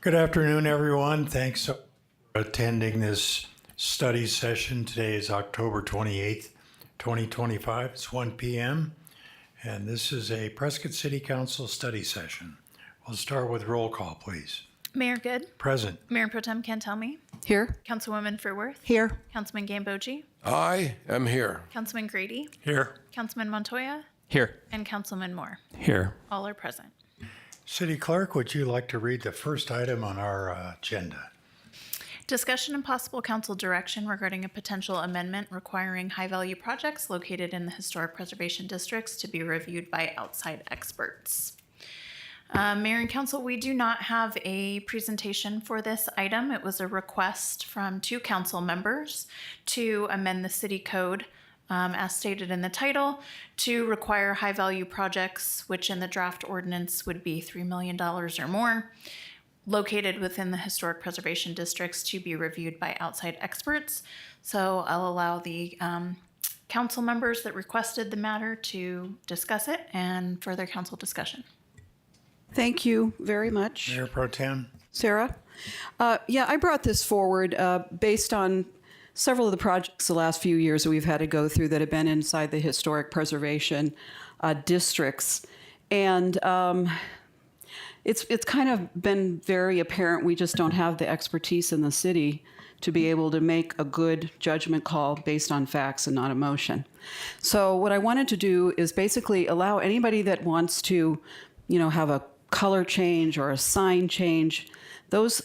Good afternoon, everyone. Thanks for attending this study session. Today is October 28th, 2025. It's 1 p.m. and this is a Prescott City Council study session. We'll start with roll call, please. Mayor Good, Present. Mayor Pro Tem Cantelmi, Here. Councilwoman Furworth, Here. Councilman Gambogi, I am here. Councilman Grady, Here. Councilman Montoya, Here. and Councilman Moore. Here. All are present. City Clerk, would you like to read the first item on our agenda? Discussion and possible council direction regarding a potential amendment requiring high-value projects located in the historic preservation districts to be reviewed by outside experts. Mayor and Council, we do not have a presentation for this item. It was a request from two council members to amend the city code, as stated in the title, to require high-value projects, which in the draft ordinance would be $3 million or more, located within the historic preservation districts to be reviewed by outside experts. So I'll allow the council members that requested the matter to discuss it and further council discussion. Thank you very much, Mayor Pro Tem? Sarah. I brought this forward based on several of the projects the last few years that we've had to go through that have been inside the historic preservation districts. And it's kind of been very apparent we just don't have the expertise in the city to be able to make a good judgment call based on facts and not emotion. So what I wanted to do is basically allow anybody that wants to, have a color change or a sign change,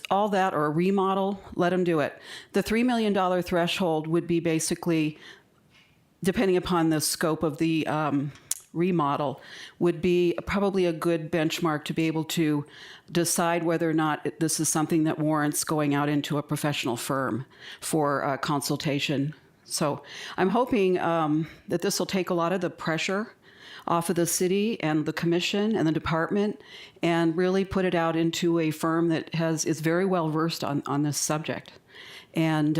all that, or a remodel, let them do it. The $3 million threshold would be basically, depending upon the scope of the remodel, would be probably a good benchmark to be able to decide whether or not this is something that warrants going out into a professional firm for consultation. So I'm hoping that this will take a lot of the pressure off of the city and the commission and the department and really put it out into a firm that is very well versed on this subject. And,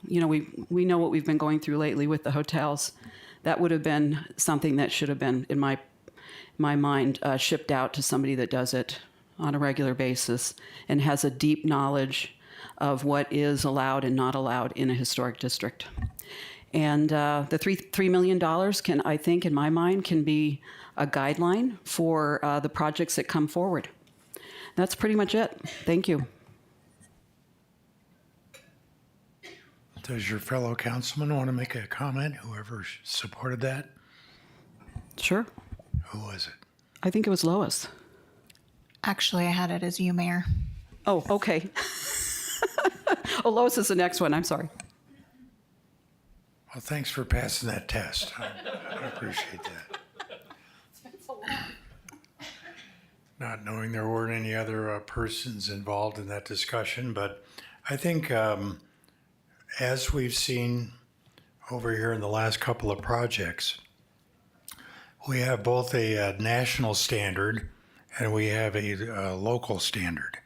we know what we've been going through lately with the hotels. That would have been something that should have been, in my mind, shipped out to somebody that does it on a regular basis and has a deep knowledge of what is allowed and not allowed in a historic district. And the $3 million can, I think, in my mind, can be a guideline for the projects that come forward. That's pretty much it. Thank you. Does your fellow councilman want to make a comment, whoever supported that? Sure. Who was it? I think it was Lois. Actually, I had it as you, Mayor. Oh, okay. Oh, Lois is the next one. I'm sorry. Well, thanks for passing that test. I appreciate that. Not knowing there weren't any other persons involved in that discussion, but I think as we've seen over here in the last couple of projects, we have both a national standard and we have a local standard.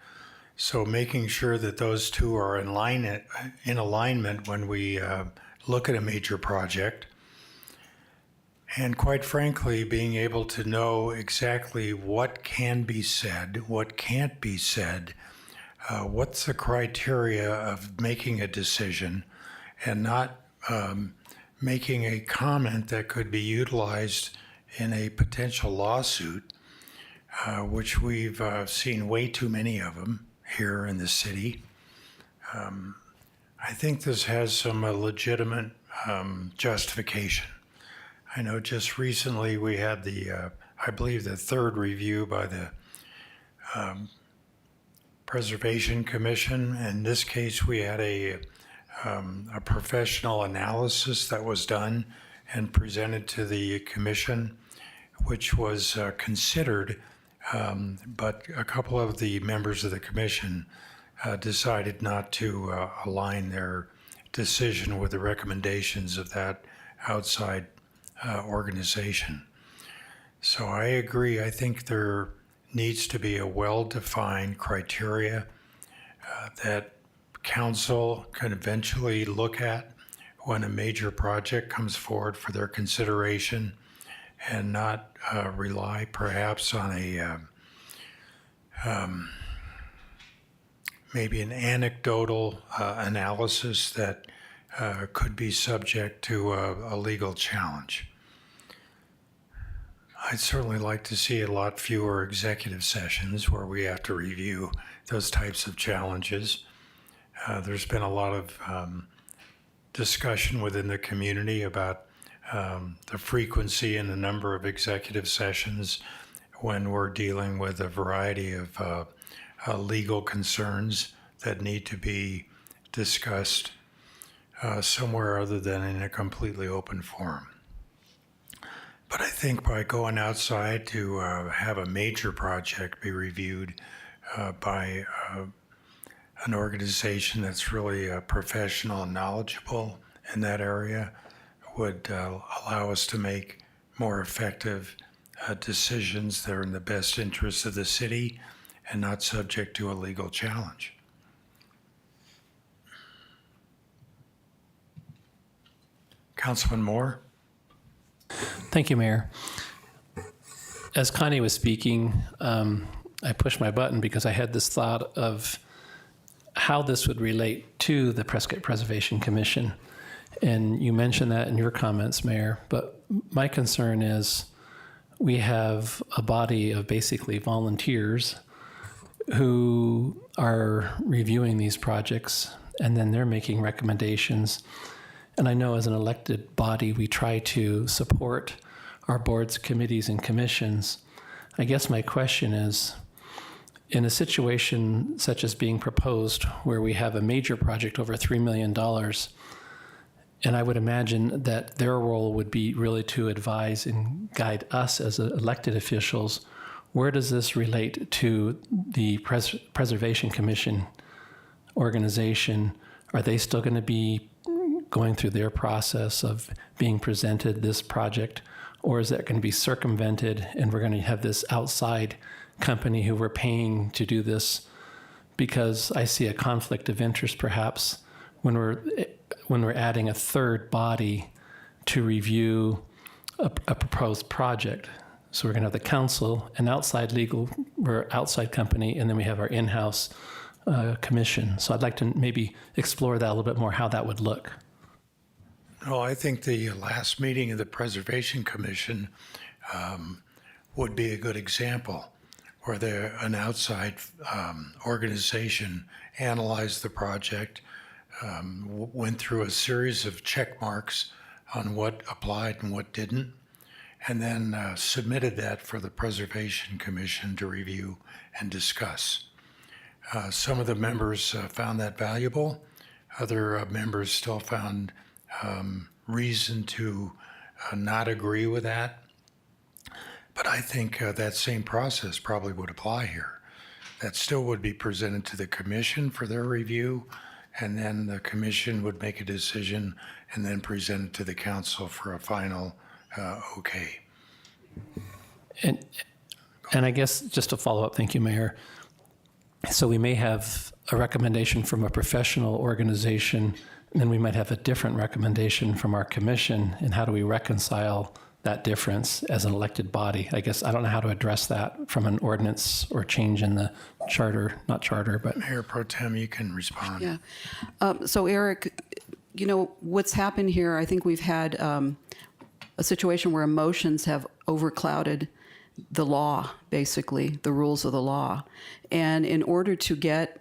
So making sure that those two are in alignment when we look at a major project, and quite frankly, being able to know exactly what can be said, what can't be said, what's the criteria of making a decision, and not making a comment that could be utilized in a potential lawsuit, which we've seen way too many of them here in the city. I think this has some legitimate justification. I know just recently we had I believe the third review by the Preservation Commission. In this case, we had a professional analysis that was done and presented to the commission, which was considered, but a couple of the members of the commission decided not to align their decision with the recommendations of that outside organization. So I agree. I think there needs to be a well-defined criteria that council can eventually look at when a major project comes forward for their consideration, and not rely perhaps on maybe an anecdotal analysis that could be subject to a legal challenge. I'd certainly like to see a lot fewer executive sessions where we have to review those types of challenges. There's been a lot of discussion within the community about the frequency and the number of executive sessions when we're dealing with a variety of legal concerns that need to be discussed somewhere other than in a completely open forum. But I think by going outside to have a major project be reviewed by an organization that's really professional and knowledgeable in that area would allow us to make more effective decisions that are in the best interest of the city and not subject to a legal challenge. Councilman Moore? Thank you, Mayor. As Connie was speaking, I pushed my button because I had this thought of how this would relate to the Prescott Preservation Commission. And you mentioned that in your comments, Mayor, but my concern is we have a body of basically volunteers who are reviewing these projects, and then they're making recommendations. And I know as an elected body, we try to support our boards, committees, and commissions. I guess my question is, in a situation such as being proposed, where we have a major project over $3 million, and I would imagine that their role would be really to advise and guide us as elected officials, where does this relate to the Preservation Commission organization? Are they still going to be going through their process of being presented this project, or is that going to be circumvented and we're going to have this outside company who we're paying to do this? Because I see a conflict of interest perhaps when we're adding a third body to review a proposed project. So we're going to have the council, an outside legal or outside company, and then we have our in-house commission. So I'd like to maybe explore that a little bit more, how that would look. Well, I think the last meeting of the Preservation Commission would be a good example where an outside organization analyzed the project, went through a series of check marks on what applied and what didn't, and then submitted that for the Preservation Commission to review and discuss. Some of the members found that valuable. Other members still found reason to not agree with that. But I think that same process probably would apply here. That still would be presented to the commission for their review, and then the commission would make a decision and then present it to the council for a final okay. And I guess just to follow up, thank you, Mayor. So we may have a recommendation from a professional organization, and then we might have a different recommendation from our commission. And how do we reconcile that difference as an elected body? I guess I don't know how to address that from an ordinance or change in the charter, not charter, but. Mayor Pro Tem, you can respond. Yeah. So Eric, you know, what's happened here, I think we've had a situation where emotions have overclouded the law, basically, the rules of the law. And in order to get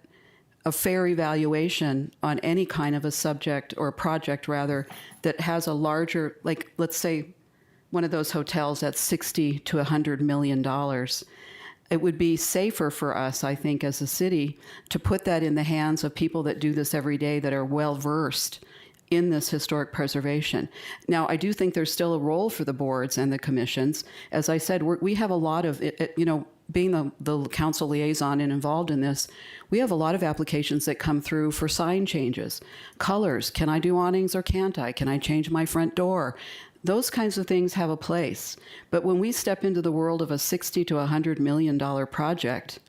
a fair evaluation on any kind of a subject or a project, rather, that has a larger, like, let's say, one of those hotels that's $60 to $100 million, it would be safer for us, I think, as a city, to put that in the hands of people that do this every day, that are well-versed in this historic preservation. Now, I do think there's still a role for the boards and the commissions. As I said, we have a lot of, being the council liaison and involved in this, we have a lot of applications that come through for sign changes. Colors, can I do awnings or can't I? Can I change my front door? Those kinds of things have a place. But when we step into the world of a $60 to $100 million project,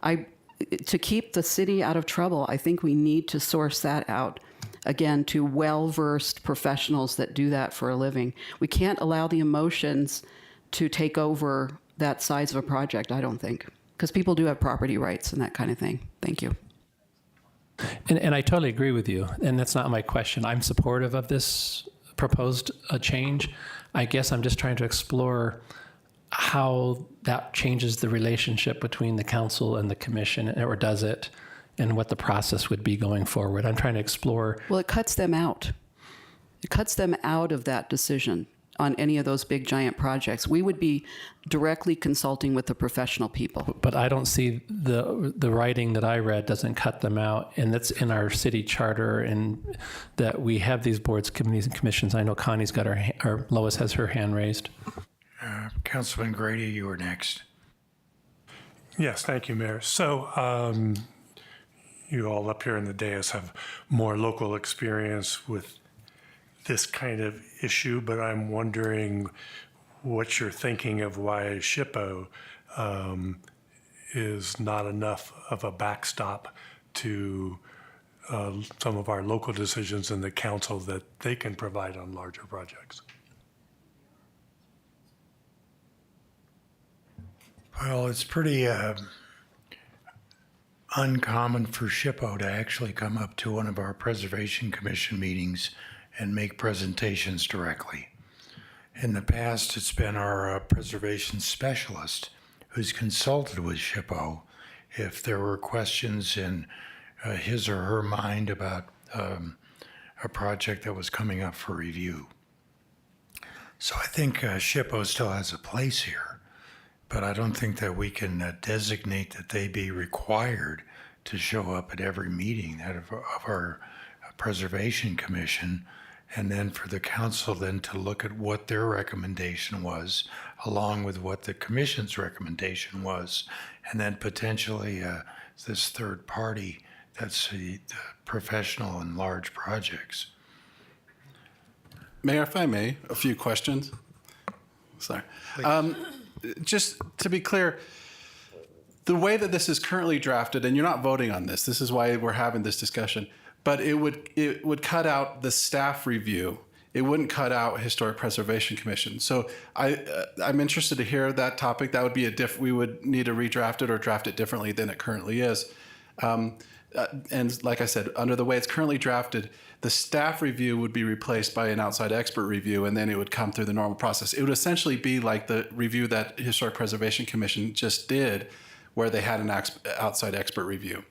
to keep the city out of trouble, I think we need to source that out, again, to well-versed professionals that do that for a living. We can't allow the emotions to take over that size of a project, I don't think, because people do have property rights and that kind of thing. Thank you. And I totally agree with you, and that's not my question. I'm supportive of this proposed change. I guess I'm just trying to explore how that changes the relationship between the council and the commission, or does it, and what the process would be going forward. I'm trying to explore. Well, it cuts them out. It cuts them out of that decision on any of those big giant projects. We would be directly consulting with the professional people. But I don't see the writing that I read doesn't cut them out, and that's in our city charter, and that we have these boards, committees, and commissions. I know Connie's got or Lois has her hand raised. Councilman Grady, you were next. Yes, thank you, Mayor. So you all up here in the dais have more local experience with this kind of issue, but I'm wondering what you're thinking of why SHPO is not enough of a backstop to some of our local decisions in the council that they can provide on larger projects. Well, it's pretty uncommon for SHPO to actually come up to one of our Preservation Commission meetings and make presentations directly. In the past, it's been our preservation specialist who's consulted with SHPO if there were questions in his or her mind about a project that was coming up for review. So I think SHPO still has a place here, but I don't think that we can designate that they be required to show up at every meeting of our Preservation Commission, and then for the council then to look at what their recommendation was, along with what the commission's recommendation was, and then potentially this third party that's the professional in large projects. Mayor, if I may, a few questions. Sorry. Just to be clear, the way that this is currently drafted, and you're not voting on this, this is why we're having this discussion, but it would cut out the staff review. It wouldn't cut out Historic Preservation Commission. So I'm interested to hear that topic. That would be we would need to redraft it or draft it differently than it currently is. And like I said, under the way it's currently drafted, the staff review would be replaced by an outside expert review, and then it would come through the normal process. It would essentially be like the review that Historic Preservation Commission just did, where they had an outside expert review.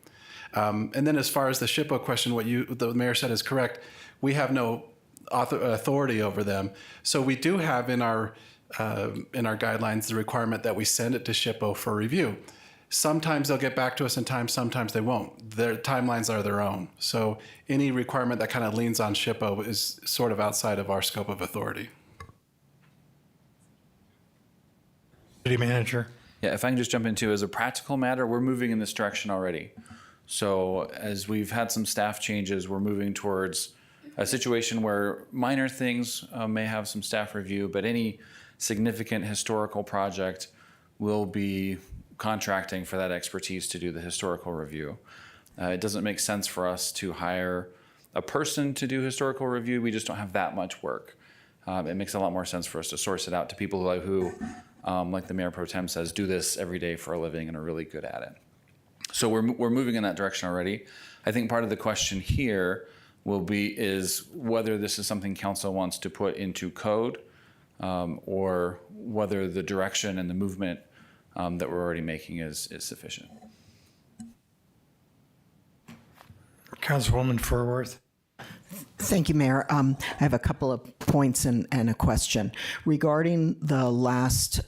And then as far as the SHPO question, what the mayor said is correct. We have no authority over them. So we do have in our guidelines the requirement that we send it to SHPO for review. Sometimes they'll get back to us in time, sometimes they won't. Their timelines are their own. So any requirement that kind of leans on SHPO is sort of outside of our scope of authority. City manager. Yeah, if I can just jump into, as a practical matter, we're moving in this direction already. So as we've had some staff changes, we're moving towards a situation where minor things may have some staff review, but any significant historical project will be contracting for that expertise to do the historical review. It doesn't make sense for us to hire a person to do historical review. We just don't have that much work. It makes a lot more sense for us to source it out to people who like the Mayor Pro Tem says, do this every day for a living and are really good at it. So we're moving in that direction already. I think part of the question here is whether this is something council wants to put into code, or whether the direction and the movement that we're already making is sufficient. Councilwoman Furworth. Thank you, Mayor. I have a couple of points and a question. Regarding the last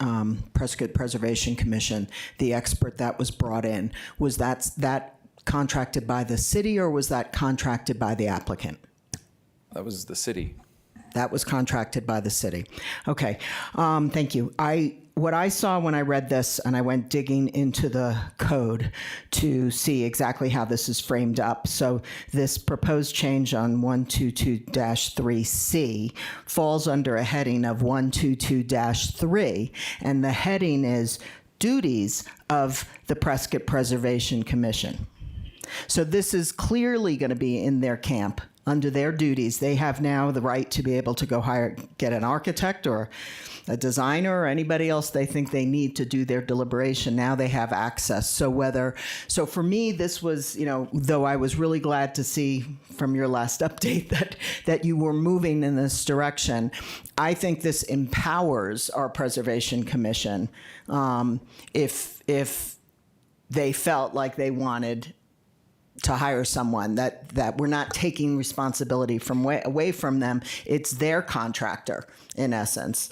Prescott Preservation Commission, the expert that was brought in, was that contracted by the city or was that contracted by the applicant? That was the city. That was contracted by the city. Okay, thank you. What I saw when I read this, and I went digging into the code to see exactly how this is framed up. So this proposed change on 122-3C falls under a heading of 122-3, and the heading is duties of the Prescott Preservation Commission. So this is clearly going to be in their camp under their duties, they have now the right to be able to go get an architect or a designer or anybody else they think they need to do their deliberation. Now they have access. So for me, this was, though I was really glad to see from your last update that you were moving in this direction, I think this empowers our Preservation Commission if they felt like they wanted to hire someone, that we're not taking responsibility away from them. It's their contractor, in essence.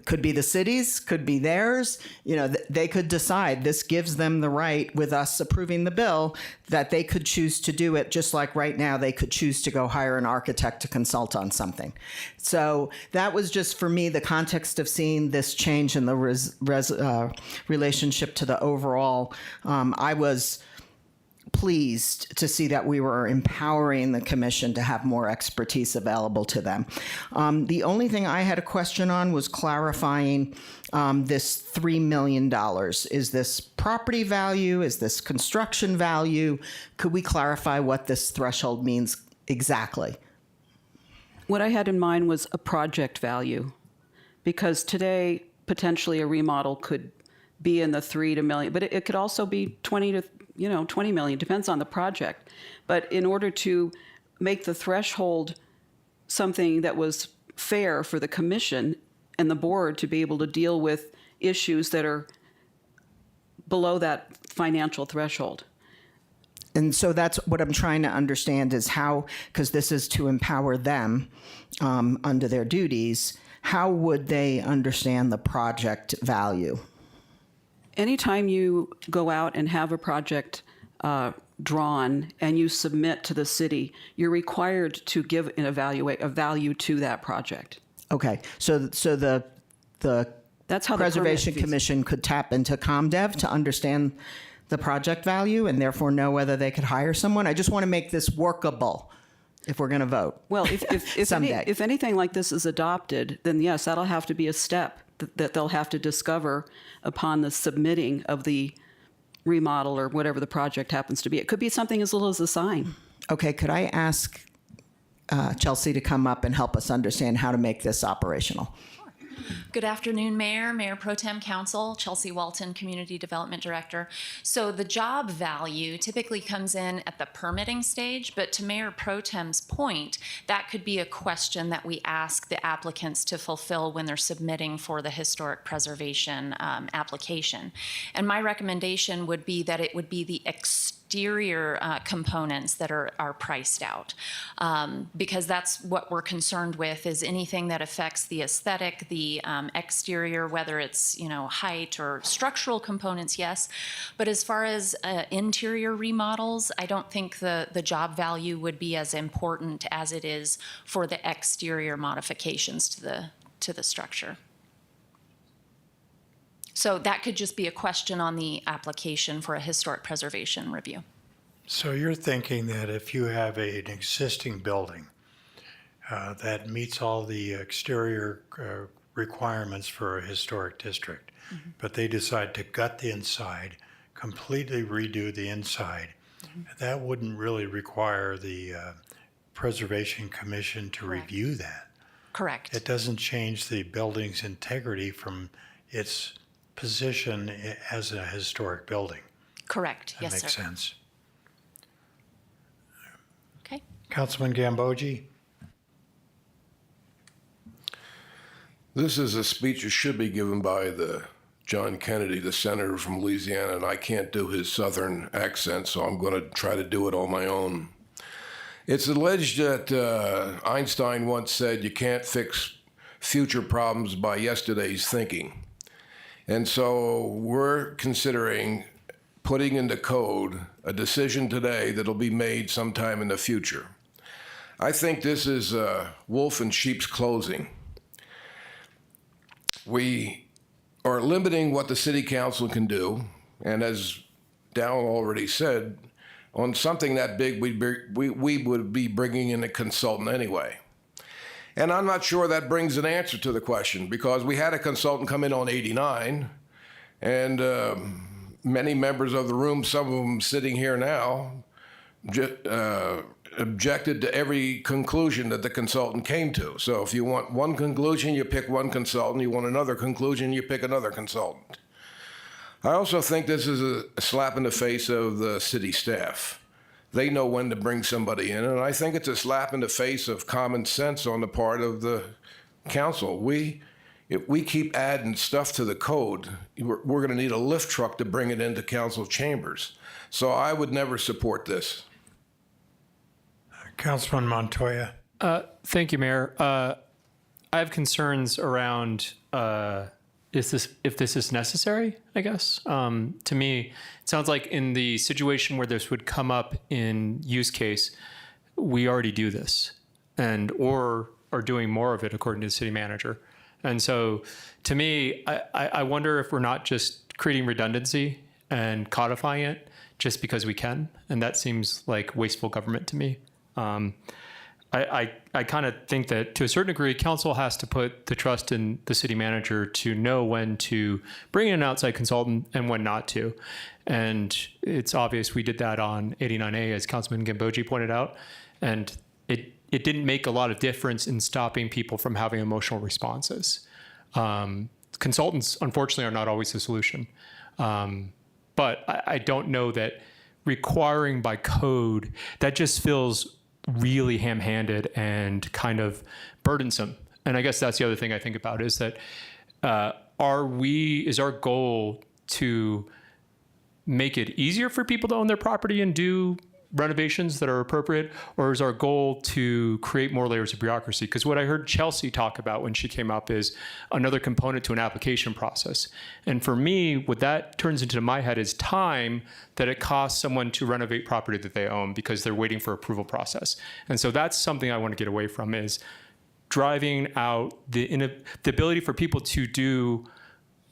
Could be the city's, could be theirs. They could decide. This gives them the right, with us approving the bill, that they could choose to do it, just like right now they could choose to go hire an architect to consult on something. So that was just, for me, the context of seeing this change in the relationship to the overall. I was pleased to see that we were empowering the commission to have more expertise available to them. The only thing I had a question on was clarifying this $3 million. Is this property value? Is this construction value? Could we clarify what this threshold means exactly? What I had in mind was a project value, because today potentially a remodel could be in the $3 to million, but it could also be 20 million, depends on the project. But in order to make the threshold something that was fair for the commission and the board to be able to deal with issues that are below that financial threshold. And so that's what I'm trying to understand is how, because this is to empower them under their duties, how would they understand the project value? Anytime you go out and have a project drawn and you submit to the city, you're required to give a value to that project. Okay, so the That's how the Preservation permit fees- Commission could tap into ComDev to understand the project value and therefore know whether they could hire someone. I just want to make this workable if we're going to vote. Well, if Someday. if anything like this is adopted, then yes, that'll have to be a step that they'll have to discover upon the submitting of the remodel or whatever the project happens to be. It could be something as little as a sign. Okay, could I ask Chelsea to come up and help us understand how to make this operational? Good afternoon, Mayor Pro Tem Council, Chelsea Walton, Community Development Director. So the job value typically comes in at the permitting stage, but to Mayor Pro Tem's point, that could be a question that we ask the applicants to fulfill when they're submitting for the historic preservation application. And my recommendation would be that it would be the exterior components that are priced out, because that's what we're concerned with, is anything that affects the aesthetic, the exterior, whether it's height or structural components, yes. But as far as interior remodels, I don't think the job value would be as important as it is for the exterior modifications to the structure. So that could just be a question on the application for a historic preservation review. So you're thinking that if you have an existing building that meets all the exterior requirements for a historic district, but they decide to gut the inside, completely redo the inside, that wouldn't really require the Preservation Commission to review that. Correct. It doesn't change the building's integrity from its position as a historic building. Correct. That Yes, makes sir. sense. Okay. Councilman Gambogi? This is a speech that should be given by the John Kennedy, the senator from Louisiana, and I can't do his southern accent, so I'm going to try to do it on my own. It's alleged that Einstein once said you can't fix future problems by yesterday's thinking. And so we're considering putting into code a decision today that'll be made sometime in the future. I think this is wolf in sheep's clothing. We are limiting what the city council can do, and as Dal already said, on something that big, we would be bringing in a consultant anyway. And I'm not sure that brings an answer to the question, because we had a consultant come in on 89, and many members of the room, some of them sitting here now, objected to every conclusion that the consultant came to. So if you want one conclusion, you pick one consultant. You want another conclusion, you pick another consultant. I also think this is a slap in the face of the city staff. They know when to bring somebody in, and I think it's a slap in the face of common sense on the part of the council. If we keep adding stuff to the code, we're going to need a lift truck to bring it into council chambers. So I would never support this. Councilman Montoya. Thank you, Mayor. I have concerns around if this is necessary, I guess. To me, it sounds like in the situation where this would come up in use case, we already do this or are doing more of it according to the city manager. And so to me, I wonder if we're not just creating redundancy and codifying it just because we can. And that seems like wasteful government to me. I kind of think that to a certain degree, council has to put the trust in the city manager to know when to bring in an outside consultant and when not to. And it's obvious we did that on 89A, as Councilman Gambogi pointed out. And it didn't make a lot of difference in stopping people from having emotional responses. Consultants, unfortunately, are not always the solution. But I don't know that requiring by code, that just feels really ham-handed and kind of burdensome. And I guess that's the other thing I think about is that is our goal to make it easier for people to own their property and do renovations that are appropriate, or is our goal to create more layers of bureaucracy? Because what I heard Chelsea talk about when she came up is another component to an application process. And for me, what that turns into my head is time that it costs someone to renovate property that they own because they're waiting for approval process. And so that's something I want to get away from, is driving out the ability for people to do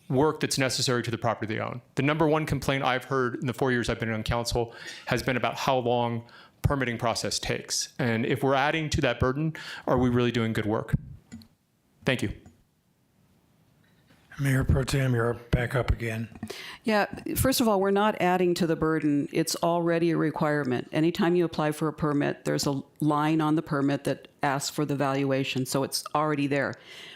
work that's necessary to the property they own. The number one complaint I've heard in the 4 years I've been on council has been about how long permitting process takes. And if we're adding to that burden, are we really doing good work? Thank you. Mayor Pro Tem, you're back up again. Yeah, first of all, we're not adding to the burden. It's already a requirement. Anytime you apply for a permit, there's a line on the permit that asks for the valuation, so it's already there.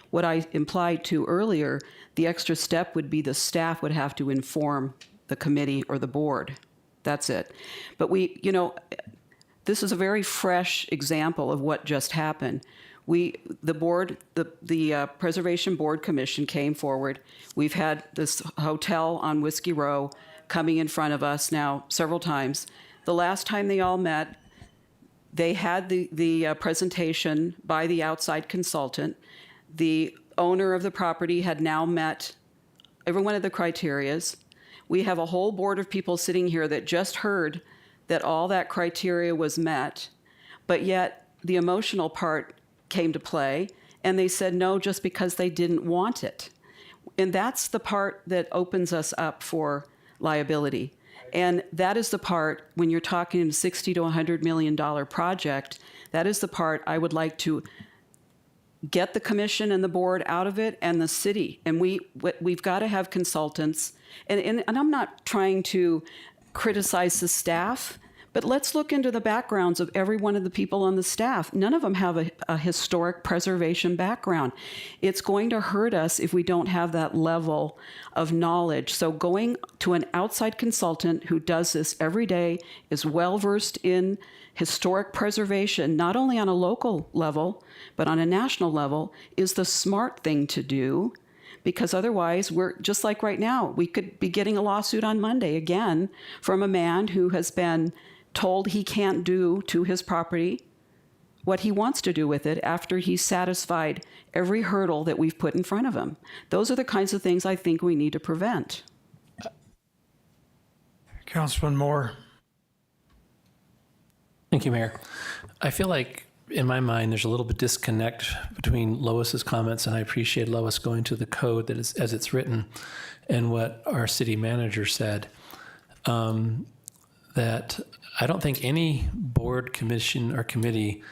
What I implied to earlier, the extra step would be the staff would have to inform the committee or the board. That's it. But this is a very fresh example of what just happened. The Preservation Board Commission came forward. We've had this hotel on Whiskey Row coming in front of us now several times. The last time they all met, they had the presentation by the outside consultant. The owner of the property had now met every one of the criterias. We have a whole board of people sitting here that just heard that all that criteria was met, but yet the emotional part came to play, and they said no just because they didn't want it. And that's the part that opens us up for liability. And that is the part, when you're talking a $60 to $100 million project, that is the part I would like to get the commission and the board out of it, and the city. And we've got to have consultants. And I'm not trying to criticize the staff, but let's look into the backgrounds of every one of the people on the staff. None of them have a historic preservation background. It's going to hurt us if we don't have that level of knowledge. So going to an outside consultant who does this every day, is well-versed in historic preservation, not only on a local level, but on a national level, is the smart thing to do. Because otherwise, we're just like right now, we could be getting a lawsuit on Monday again from a man who has been told he can't do to his property what he wants to do with it after he's satisfied every hurdle that we've put in front of him. Those are the kinds of things I think we need to prevent. Councilman Moore. Thank you, Mayor. I feel like in my mind, there's a little bit disconnect between Lois's comments, and I appreciate Lois going to the code that is as it's written, and what our city manager said. That I don't think any board, commission, or committee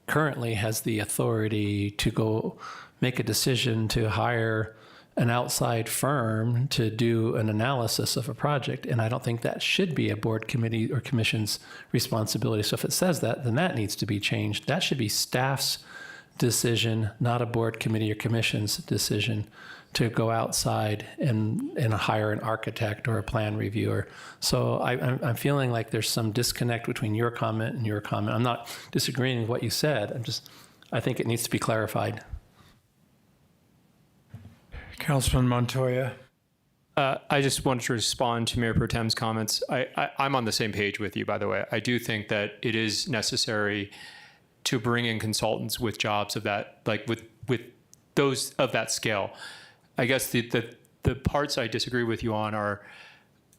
currently has the authority to go make a decision to hire an outside firm to do an analysis of a project. And I don't think that should be a board, committee, or commission's responsibility. So if it says that, then that needs to be changed. That should be staff's decision, not a board, committee, or commission's decision to go outside and hire an architect or a plan reviewer. So I'm feeling like there's some disconnect between your comment and your comment. I'm not disagreeing with what you said. I think it needs to be clarified. Councilman Montoya. I just wanted to respond to Mayor Pro Tem's comments. I'm on the same page with you, by the way. I do think that it is necessary to bring in consultants with jobs of that, like with those of that scale. I guess the parts I disagree with you on are,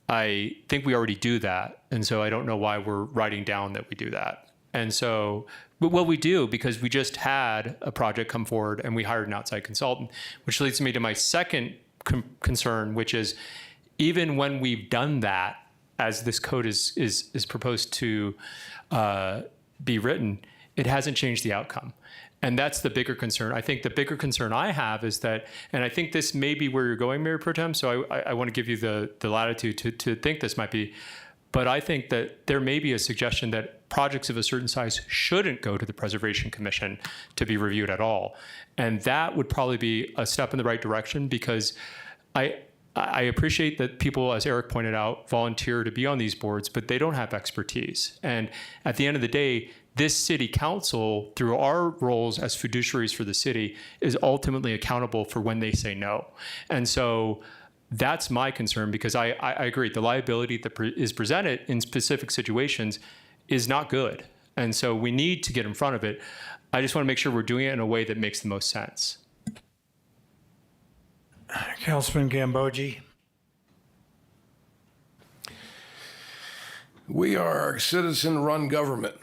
I think we already do that. And so I don't know why we're writing down that we do that. And so, well, we do, because we just had a project come forward and we hired an outside consultant, which leads me to my second concern, which is even when we've done that, as this code is proposed to be written, it hasn't changed the outcome. And that's the bigger concern. I think the bigger concern I have is that, and I think this may be where you're going, Mayor Pro Tem, so I want to give you the latitude to think this might be, but I think that there may be a suggestion that projects of a certain size shouldn't go to the Preservation Commission to be reviewed at all. And that would probably be a step in the right direction, because I appreciate that people, as Eric pointed out, volunteer to be on these boards, but they don't have expertise. And at the end of the day, this city council, through our roles as fiduciaries for the city, is ultimately accountable for when they say no. And so that's my concern, because I agree, the liability that is presented in specific situations is not good. And so we need to get in front of it. I just want to make sure we're doing it in a way that makes the most sense. Councilman Gambogi. We are a citizen-run government,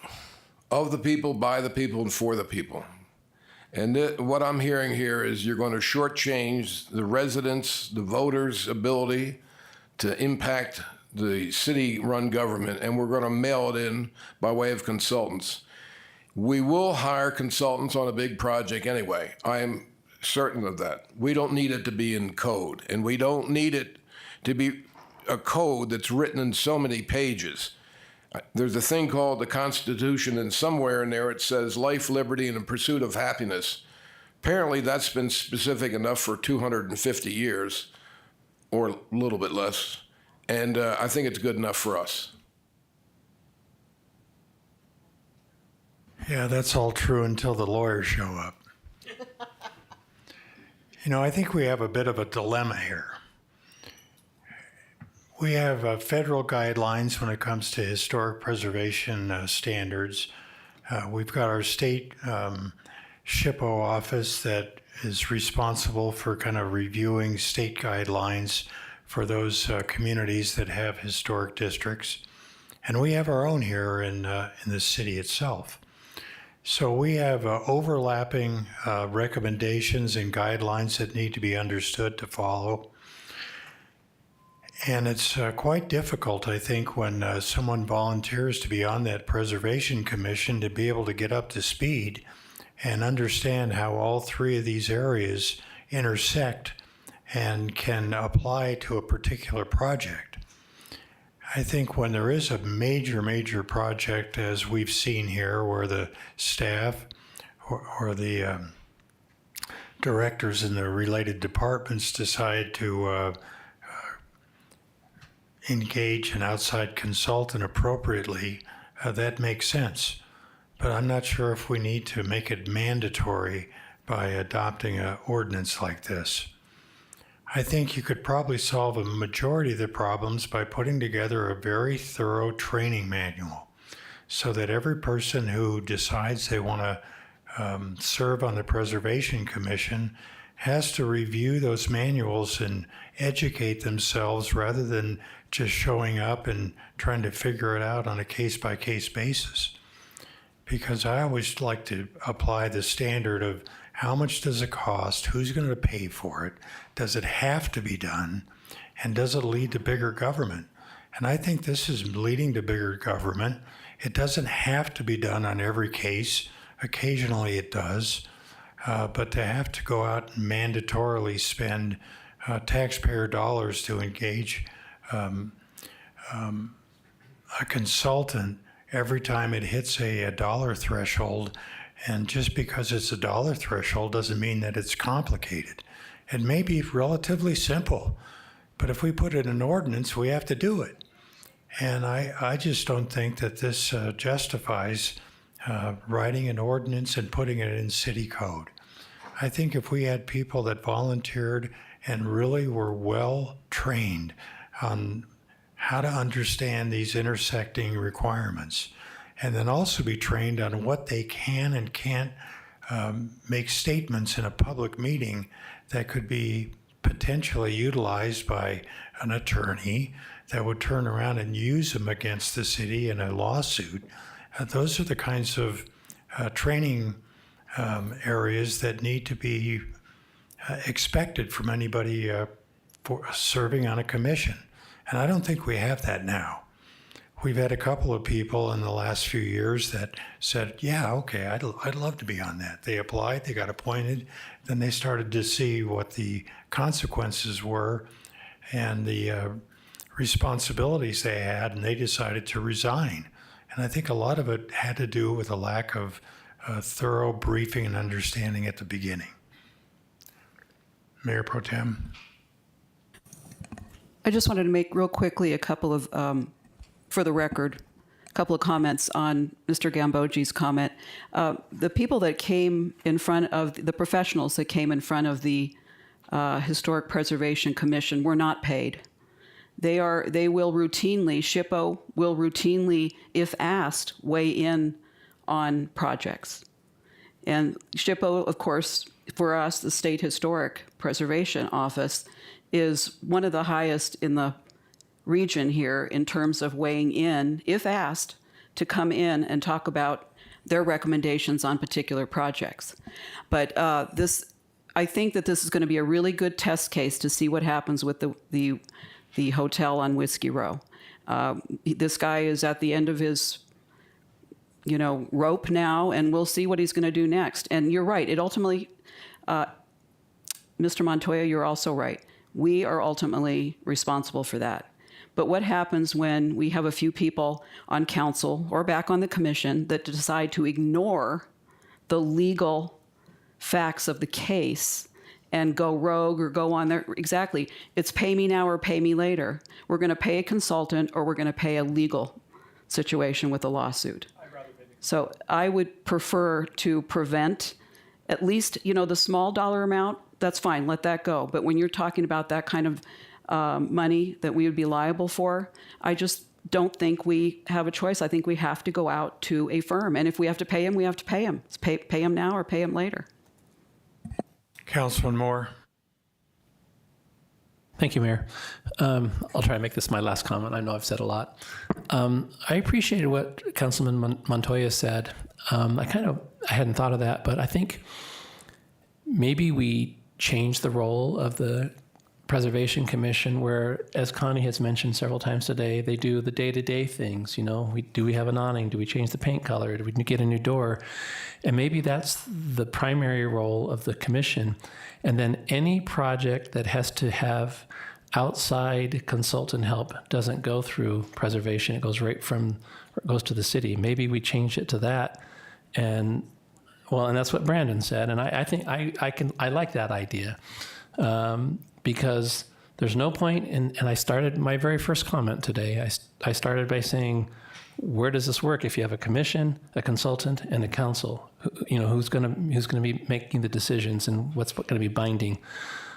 of the people, by the people, and for the people. And what I'm hearing here is you're going to shortchange the residents, the voters' ability to impact the city-run government, and we're going to mail it in by way of consultants. We will hire consultants on a big project anyway. I am certain of that. We don't need it to be in code, and we don't need it to be a code that's written in so many pages. There's a thing called the Constitution, and somewhere in there it says life, liberty, and the pursuit of happiness. Apparently that's been specific enough for 250 years, or a little bit less, and I think it's good enough for us. Yeah, that's all true until the lawyers show up. You know, I think we have a bit of a dilemma here. We have federal guidelines when it comes to historic preservation standards. We've got our state SHPO office that is responsible for kind of reviewing state guidelines for those communities that have historic districts. And we have our own here in the city itself. So we have overlapping recommendations and guidelines that need to be understood to follow. And it's quite difficult, I think, when someone volunteers to be on that Preservation Commission to be able to get up to speed and understand how all three of these areas intersect and can apply to a particular project. I think when there is a major project, as we've seen here, where the staff or the directors in the related departments decide to engage an outside consultant appropriately, that makes sense. But I'm not sure if we need to make it mandatory by adopting an ordinance like this. I think you could probably solve a majority of the problems by putting together a very thorough training manual so that every person who decides they want to serve on the Preservation Commission has to review those manuals and educate themselves rather than just showing up and trying to figure it out on a case-by-case basis. Because I always like to apply the standard of how much does it cost, who's going to pay for it, does it have to be done, and does it lead to bigger government? And I think this is leading to bigger government. It doesn't have to be done on every case. Occasionally it does. but to have to go out and mandatorily spend taxpayer dollars to engage a consultant every time it hits a dollar threshold, and just because it's a dollar threshold doesn't mean that it's complicated. It may be relatively simple, but if we put it in an ordinance, we have to do it. And I just don't think that this justifies writing an ordinance and putting it in city code. I think if we had people that volunteered and really were well trained on how to understand these intersecting requirements, and then also be trained on what they can and can't make statements in a public meeting that could be potentially utilized by an attorney that would turn around and use them against the city in a lawsuit. Those are the kinds of training areas that need to be expected from anybody for serving on a commission. And I don't think we have that now. We've had a couple of people in the last few years that said, yeah, okay, I'd love to be on that. They applied, they got appointed, then they started to see what the consequences were and the responsibilities they had, and they decided to resign. And I think a lot of it had to do with a lack of thorough briefing and understanding at the beginning. Mayor Pro Tem. I just wanted to make real quickly a couple of, for the record, a couple of comments on Mr. Gambogi's comment. The people that came in front of, the professionals that came in front of the Historic Preservation Commission were not paid. They will routinely, SHPO will routinely, if asked, weigh in on projects. And SHPO, of course, for us, the State Historic Preservation Office, is one of the highest in the region here in terms of weighing in, if asked, to come in and talk about their recommendations on particular projects. But I think that this is going to be a really good test case to see what happens with the hotel on Whiskey Row. This guy is at the end of his rope now, and we'll see what he's going to do next. And you're right, it ultimately, Mr. Montoya, you're also right. We are ultimately responsible for that. But what happens when we have a few people on council or back on the commission that decide to ignore the legal facts of the case and go rogue or go on there? Exactly. It's pay me now or pay me later. We're going to pay a consultant or we're going to pay a legal situation with a lawsuit. So I would prefer to prevent at least, the small dollar amount, that's fine, let that go. But when you're talking about that kind of money that we would be liable for, I just don't think we have a choice. I think we have to go out to a firm. And if we have to pay him, we have to pay him. It's pay him now or pay him later. Councilman Moore. Thank you, Mayor. I'll try to make this my last comment. I know I've said a lot. I appreciated what Councilman Montoya said. I hadn't thought of that, but I think maybe we change the role of the Preservation Commission where, as Connie has mentioned several times today, they do the day-to-day things. Do we have an awning? Do we change the paint color? Do we get a new door? And maybe that's the primary role of the commission. And then any project that has to have outside consultant help doesn't go through preservation. It goes goes to the city. Maybe we change it to that. And that's what Brandon said. And I think I like that idea. Because there's no point and I started my very first comment today. I started by saying, where does this work if you have a commission, a consultant, and a council? Who's going to be making the decisions and what's going to be binding?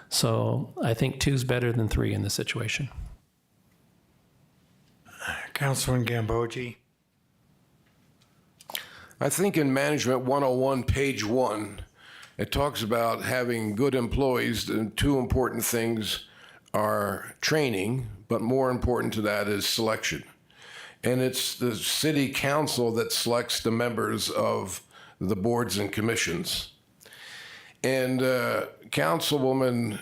So I think 2's better than 3 in this situation. Councilman Gambogi. I think in Management 101, page 1, it talks about having good employees, and 2 important things are training, but more important to that is selection. And it's the city council that selects the members of the boards and commissions. And Councilwoman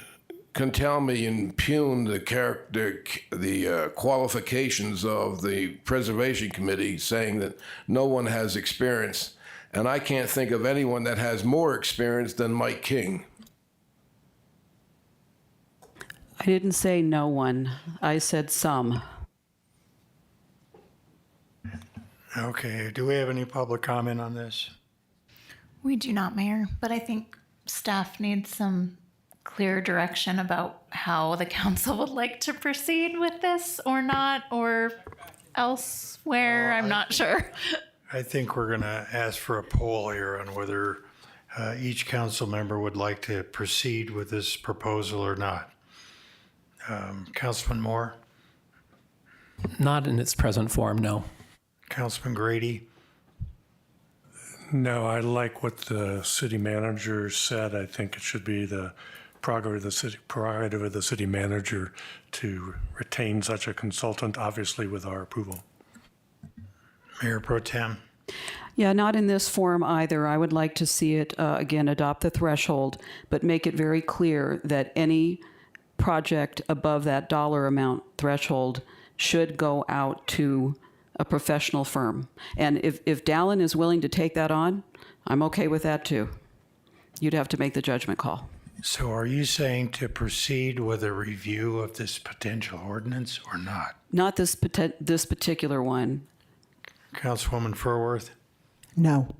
can tell me impugn the qualifications of the Preservation Committee, saying that no one has experience. and I can't think of anyone that has more experience than Mike King. I didn't say no one. I said some. Okay, do we have any public comment on this? We do not, Mayor, but I think staff needs some clear direction about how the council would like to proceed with this or not, or elsewhere. I'm not sure. I think we're going to ask for a poll here on whether each council member would like to proceed with this proposal or not. Councilman Moore, Not in its present form, no. Councilman Grady, No, I like what the city manager said. I think it should be the prerogative of the city manager to retain such a consultant, obviously with our approval. Mayor Pro Tem. Yeah, not in this form either. I would like to see it, again, adopt the threshold, but make it very clear that any project above that dollar amount threshold should go out to a professional firm. And if Dallin is willing to take that on, I'm okay with that too. You'd have to make the judgment call. So are you saying to proceed with a review of this potential ordinance or not? Not this particular one. Councilwoman Furworth? No.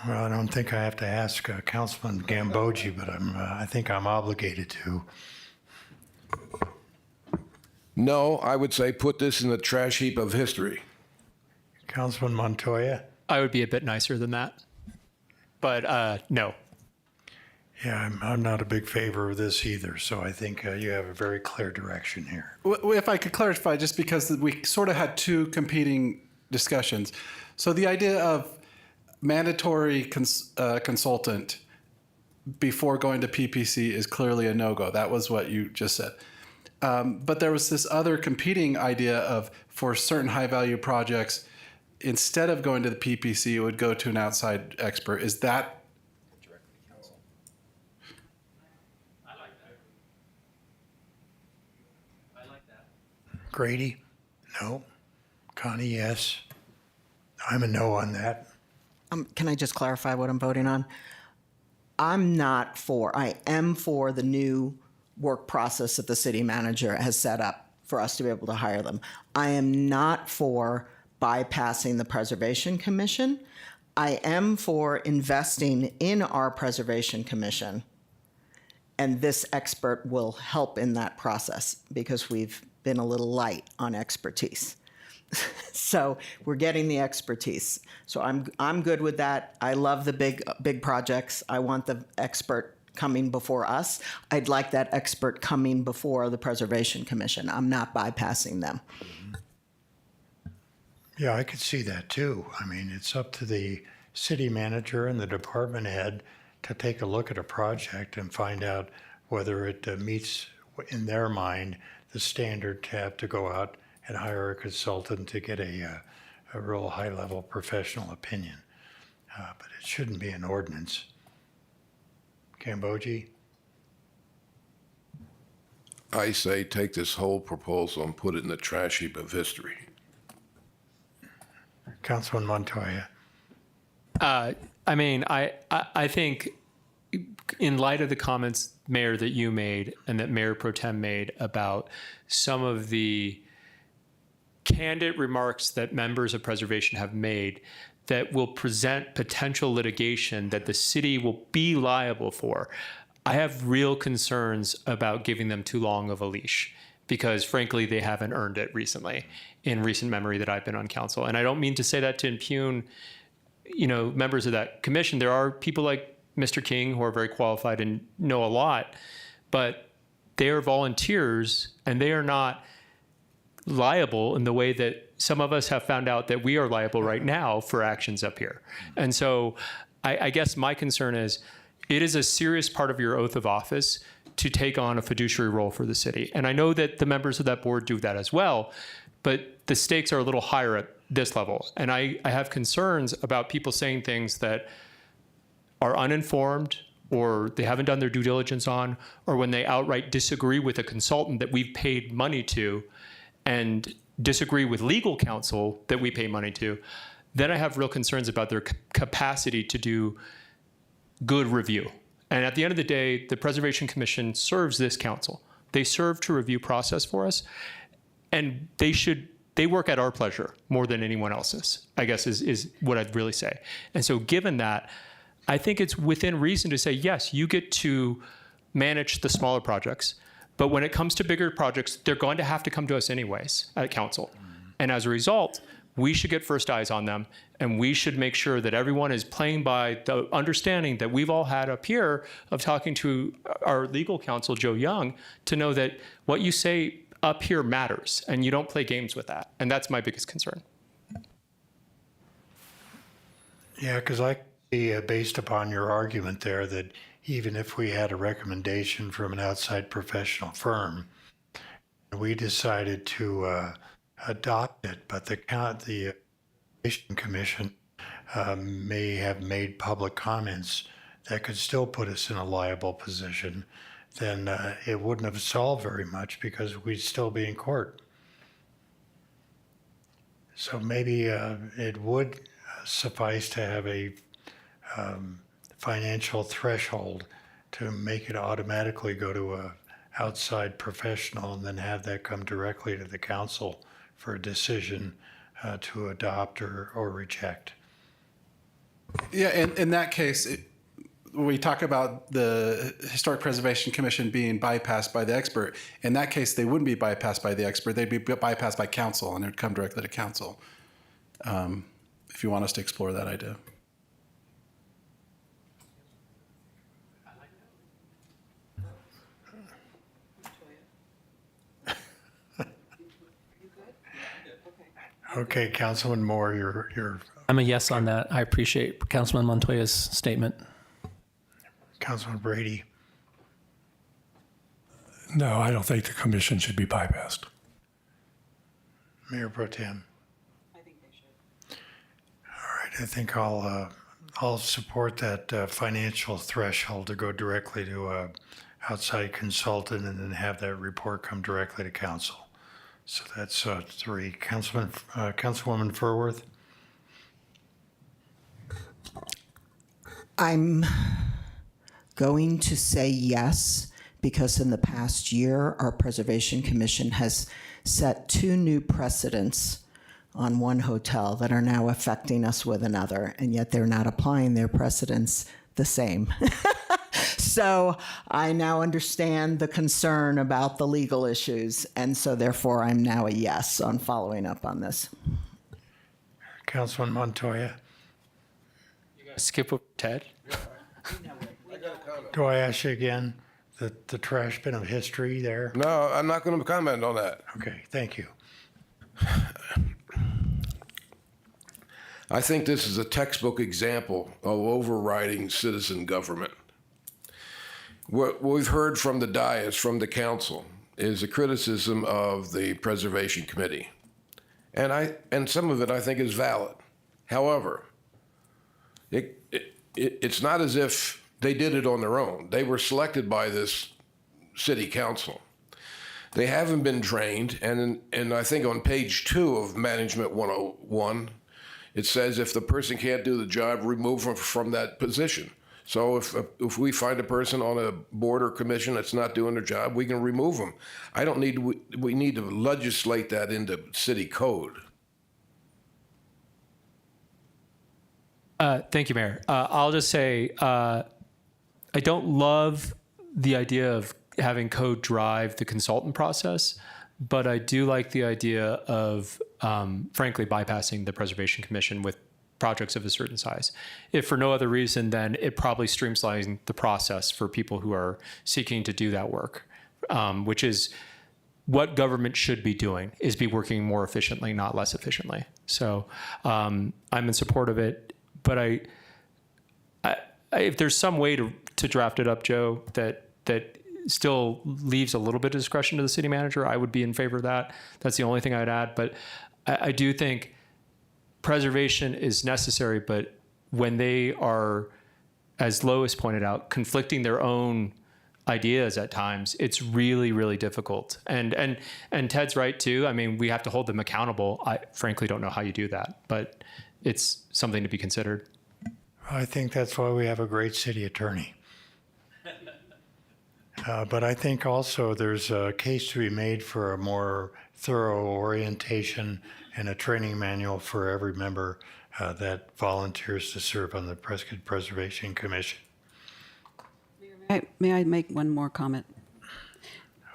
Well, I don't think I have to ask Councilman Gambogi, but I think I'm obligated to. No, I would say put this in the trash heap of history. Councilman Montoya? I would be a bit nicer than that. But no. Yeah, I'm not a big favor of this either, so I think you have a very clear direction here. If I could clarify, just because we sort of had two competing discussions. So the idea of mandatory consultant before going to PPC is clearly a no-go. That was what you just said. But there was this other competing idea of, for certain high-value projects, instead of going to the PPC, it would go to an outside expert. Is that? Grady? No. Connie, yes. I'm a no on that. Can I just clarify what I'm voting on? I am for the new work process that the city manager has set up for us to be able to hire them. I am not for bypassing the Preservation Commission. I am for investing in our Preservation Commission, and this expert will help in that process because we've been a little light on expertise. So we're getting the expertise. So I'm good with that. I love the big projects. I want the expert coming before us. I'd like that expert coming before the Preservation Commission. I'm not bypassing them. Yeah, I could see that too. I mean, it's up to the city manager and the department head to take a look at a project and find out whether it meets, in their mind, the standard to have to go out and hire a consultant to get a real high-level professional opinion. But it shouldn't be an ordinance. Gambogi? I say take this whole proposal and put it in the trash heap of history. Councilman Montoya? I mean, I think in light of the comments, Mayor, that you made and that Mayor Pro Tem made about some of the candid remarks that members of Preservation have made that will present potential litigation that the city will be liable for, I have real concerns about giving them too long of a leash because, frankly, they haven't earned it recently, in recent memory that I've been on council. And I don't mean to say that to impugn, members of that commission. There are people like Mr. King who are very qualified and know a lot, but they are volunteers and they are not liable in the way that some of us have found out that we are liable right now for actions up here. And so I guess my concern is it is a serious part of your oath of office to take on a fiduciary role for the city. And I know that the members of that board do that as well, but the stakes are a little higher at this level. And I have concerns about people saying things that are uninformed or they haven't done their due diligence on, or when they outright disagree with a consultant that we've paid money to and disagree with legal counsel that we pay money to. then I have real concerns about their capacity to do good review. And at the end of the day, the Preservation Commission serves this council. They serve to review process for us, and they work at our pleasure more than anyone else's, I guess is what I'd really say. And so given that, I think it's within reason to say, yes, you get to manage the smaller projects, but when it comes to bigger projects, they're going to have to come to us anyways at council. And as a result, we should get first eyes on them, and we should make sure that everyone is playing by the understanding that we've all had up here of talking to our legal counsel, Joe Young, to know that what you say up here matters, and you don't play games with that. And that's my biggest concern. Yeah, because I see, based upon your argument there, that even if we had a recommendation from an outside professional firm, we decided to adopt it, but the Commission may have made public comments that could still put us in a liable position, then it wouldn't have solved very much because we'd still be in court. So maybe it would suffice to have a financial threshold to make it automatically go to a outside professional and then have that come directly to the council for a decision to adopt or reject. Yeah, in that case, when we talk about the Historic Preservation Commission being bypassed by the expert, in that case, they wouldn't be bypassed by the expert. They'd be bypassed by council, and it would come directly to council. If you want us to explore that idea. Okay, Councilman Moore, your I'm a yes on that. I appreciate Councilman Montoya's statement. Councilman Brady. No, I don't think the commission should be bypassed. Mayor Pro Tem. I think they should. All right, I think I'll support that financial threshold to go directly to a outside consultant and then have that report come directly to council. So that's 3. Councilwoman Furworth. I'm going to say yes, because in the past year, our Preservation Commission has set 2 new precedents on one hotel that are now affecting us with another, and yet they're not applying their precedents the same. So I now understand the concern about the legal issues, and so therefore I'm now a yes on following up on this. Councilman Montoya. Skip over Ted. Do I ask you again, the trash bin of history there? No, I'm not going to comment on that. Okay, thank you. I think this is a textbook example of overriding citizen government. What we've heard from the dais, from the council, is a criticism of the Preservation Committee. And some of it I think is valid. However, it's not as if they did it on their own. They were selected by this city council. They haven't been trained, and I think on page 2 of Management 101, it says if the person can't do the job, remove them from that position. So if we find a person on a board or commission that's not doing their job, we can remove them. We need to legislate that into city code. Thank you, Mayor. I'll just say I don't love the idea of having code drive the consultant process, but I do like the idea of, frankly, bypassing the Preservation Commission with projects of a certain size. If for no other reason, then it probably streamlines the process for people who are seeking to do that work, which is what government should be doing, is be working more efficiently, not less efficiently. So I'm in support of it, but I if there's some way to draft it up, Joe, that still leaves a little bit of discretion to the city manager, I would be in favor of that. That's the only thing I'd add. But I do think preservation is necessary, but when they are, as Lois pointed out, conflicting their own ideas at times, it's really, really difficult. And Ted's right too. I mean, we have to hold them accountable. I frankly don't know how you do that, but it's something to be considered. I think that's why we have a great city attorney. But I think also there's a case to be made for a more thorough orientation and a training manual for every member that volunteers to serve on the Prescott Preservation Commission. May I make one more comment?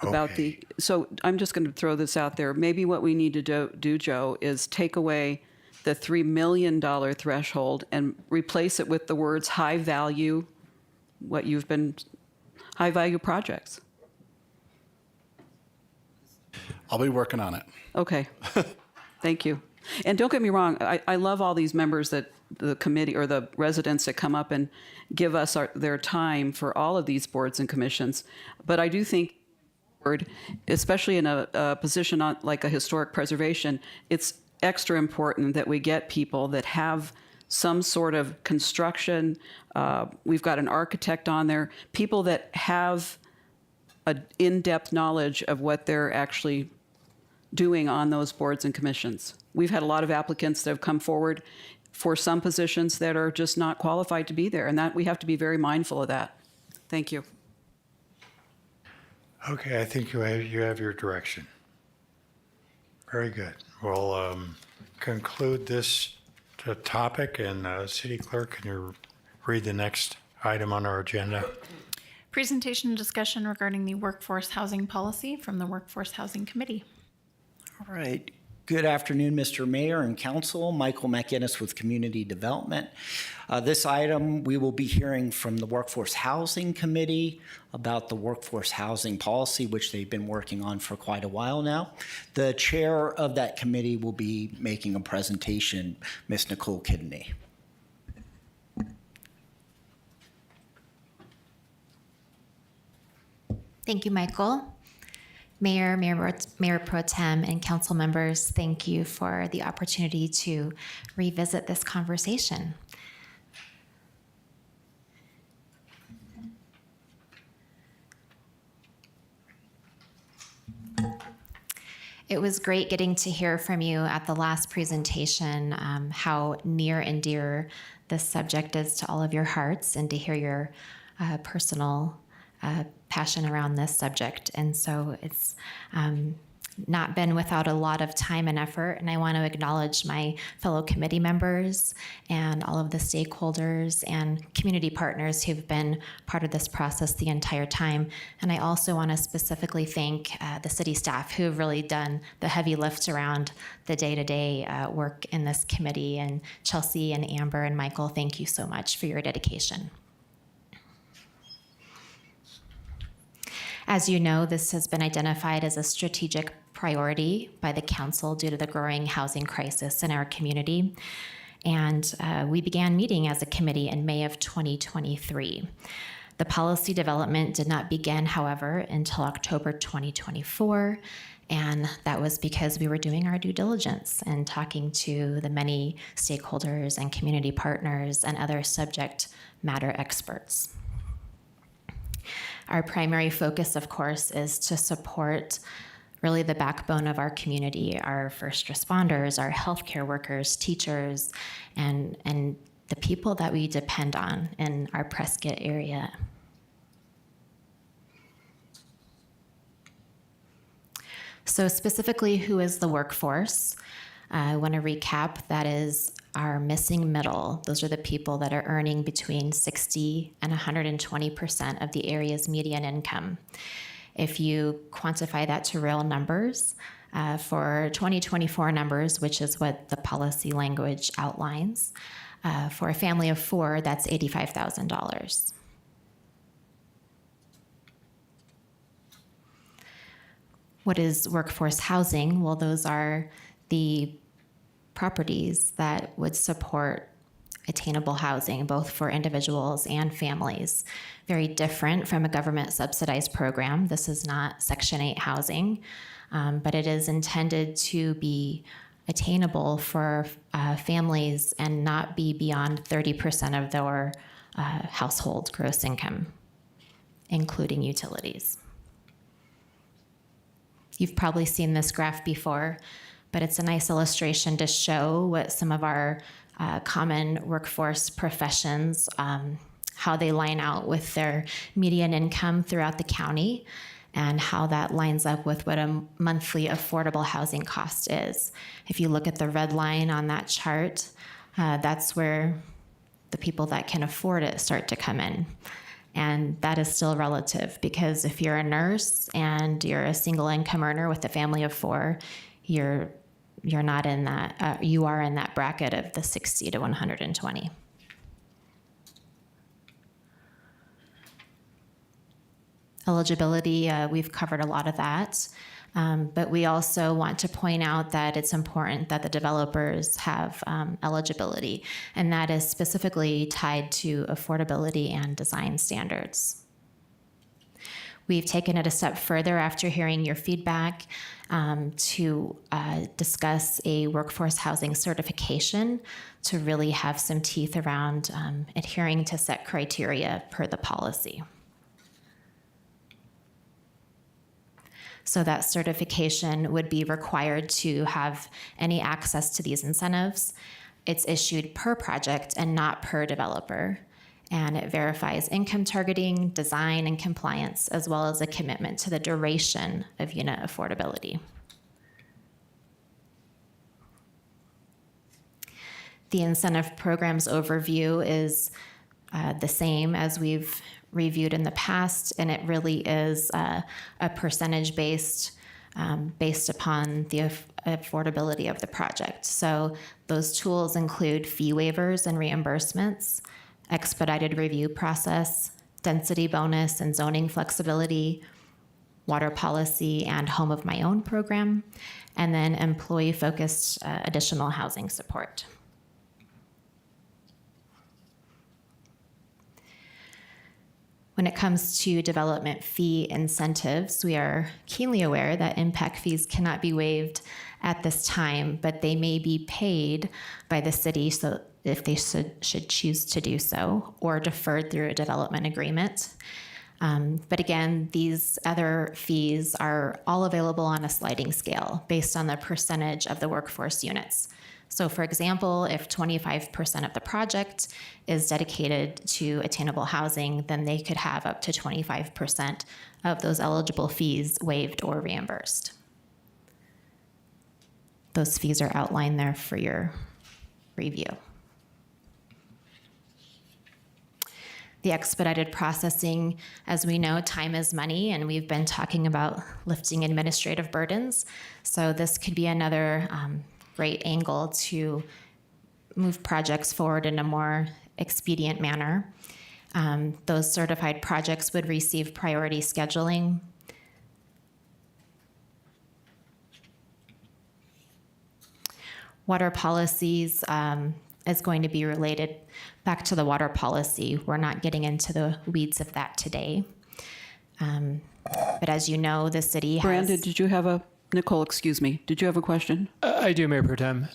About Okay. so I'm just going to throw this out there. Maybe what we need to do, Joe, is take away the $3 million threshold and replace it with the words high value, high value projects. I'll be working on it. Okay. Thank you. And don't get me wrong, I love all these members that the committee or the residents that come up and give us their time for all of these boards and commissions. But I do think, especially in a position like a historic preservation, it's extra important that we get people that have some sort of construction. We've got an architect on there, people that have an in-depth knowledge of what they're actually doing on those boards and commissions. We've had a lot of applicants that have come forward for some positions that are just not qualified to be there, and that we have to be very mindful of that. Thank you. Okay, I think you have your direction. Very good. We'll conclude this topic, and City Clerk, can you read the next item on our agenda? Presentation and discussion regarding the workforce housing policy from the Workforce Housing Committee. All right. Good afternoon, Mr. Mayor and Council. Michael McInnes with Community Development. This item, we will be hearing from the Workforce Housing Committee about the workforce housing policy, which they've been working on for quite a while now. The chair of that committee will be making a presentation, Ms. Nicole Kidney. Thank you, Michael. Mayor Pro Tem, and council members, thank you for the opportunity to revisit this conversation. It was great getting to hear from you at the last presentation, how near and dear this subject is to all of your hearts, and to hear your personal passion around this subject. And so it's not been without a lot of time and effort. And I want to acknowledge my fellow committee members and all of the stakeholders and community partners who've been part of this process the entire time. And I also want to specifically thank the city staff who have really done the heavy lift around the day-to-day work in this committee. And Chelsea and Amber and Michael, thank you so much for your dedication. As you know, this has been identified as a strategic priority by the council due to the growing housing crisis in our community. And we began meeting as a committee in May of 2023. The policy development did not begin, however, until October 2024. And that was because we were doing our due diligence and talking to the many stakeholders and community partners and other subject matter experts. Our primary focus, of course, is to support really the backbone of our community, our first responders, our healthcare workers, teachers, and the people that we depend on in our Prescott area. So specifically, who is the workforce? I want to recap. That is our missing middle. Those are the people that are earning between 60 and 120% of the area's median income. If you quantify that to real numbers, for 2024 numbers, which is what the policy language outlines, for a family of four, that's $85,000. What is workforce housing? Well, those are the properties that would support attainable housing, both for individuals and families. Very different from a government subsidized program. This is not Section 8 housing, but it is intended to be attainable for families and not be beyond 30% of their household gross income, including utilities. You've probably seen this graph before, but it's a nice illustration to show what some of our common workforce professions, how they line out with their median income throughout the county, and how that lines up with what a monthly affordable housing cost is. If you look at the red line on that chart, that's where the people that can afford it start to come in. And that is still relative, because if you're a nurse and you're a single income earner with a family of 4, you're not in that, you are in that bracket of the 60 to 120. Eligibility, we've covered a lot of that. But we also want to point out that it's important that the developers have eligibility, and that is specifically tied to affordability and design standards. We've taken it a step further after hearing your feedback to discuss a workforce housing certification to really have some teeth around adhering to set criteria per the policy. So that certification would be required to have any access to these incentives. It's issued per project and not per developer. And it verifies income targeting, design, and compliance, as well as a commitment to the duration of unit affordability. The incentive programs overview is the same as we've reviewed in the past, and it really is a percentage based upon the affordability of the project. So those tools include fee waivers and reimbursements, expedited review process, density bonus and zoning flexibility, water policy and home of my own program, and then employee focused additional housing support. When it comes to development fee incentives, we are keenly aware that impact fees cannot be waived at this time, but they may be paid by the city so if they should choose to do so, or deferred through a development agreement. But again, these other fees are all available on a sliding scale based on the percentage of the workforce units. So for example, if 25% of the project is dedicated to attainable housing, then they could have up to 25% of those eligible fees waived or reimbursed. Those fees are outlined there for your review. The expedited processing, as we know, time is money, and we've been talking about lifting administrative burdens. So this could be another great angle to move projects forward in a more expedient manner. Those certified projects would receive priority scheduling. Water policies is going to be related back to the water policy. We're not getting into the weeds of that today. But as you know, the city has... Brandon, did you have a... Nicole, excuse me. Did you have a question? I do, Mayor Pro Tem.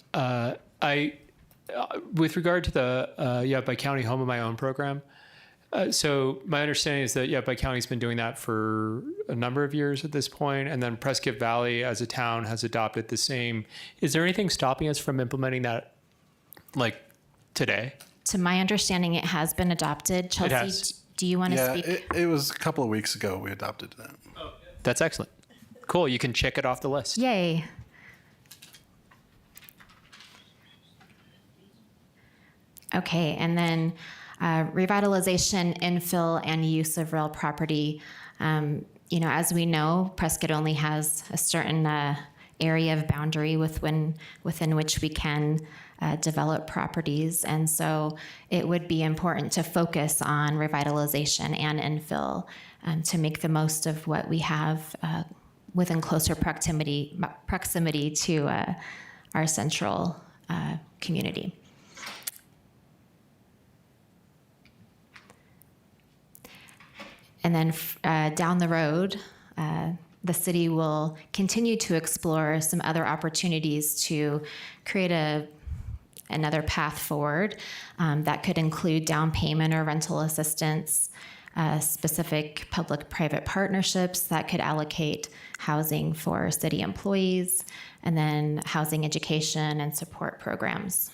With regard to the by County Home of My Own program, so my understanding is that by County's been doing that for a number of years at this point, and then Prescott Valley as a town has adopted the same. Is there anything stopping us from implementing that, like, today? To my understanding, it has been adopted. Chelsea, It has. do you want to speak? It was a couple of weeks ago we adopted that. That's excellent. Cool, you can check it off the list. Yay. Okay, and then revitalization, infill, and use of real property. As we know, Prescott only has a certain area of boundary within which we can develop properties. And so it would be important to focus on revitalization and infill to make the most of what we have within closer proximity to our central community. And then down the road, the city will continue to explore some other opportunities to create another path forward that could include down payment or rental assistance, specific public-private partnerships that could allocate housing for city employees, and then housing education and support programs.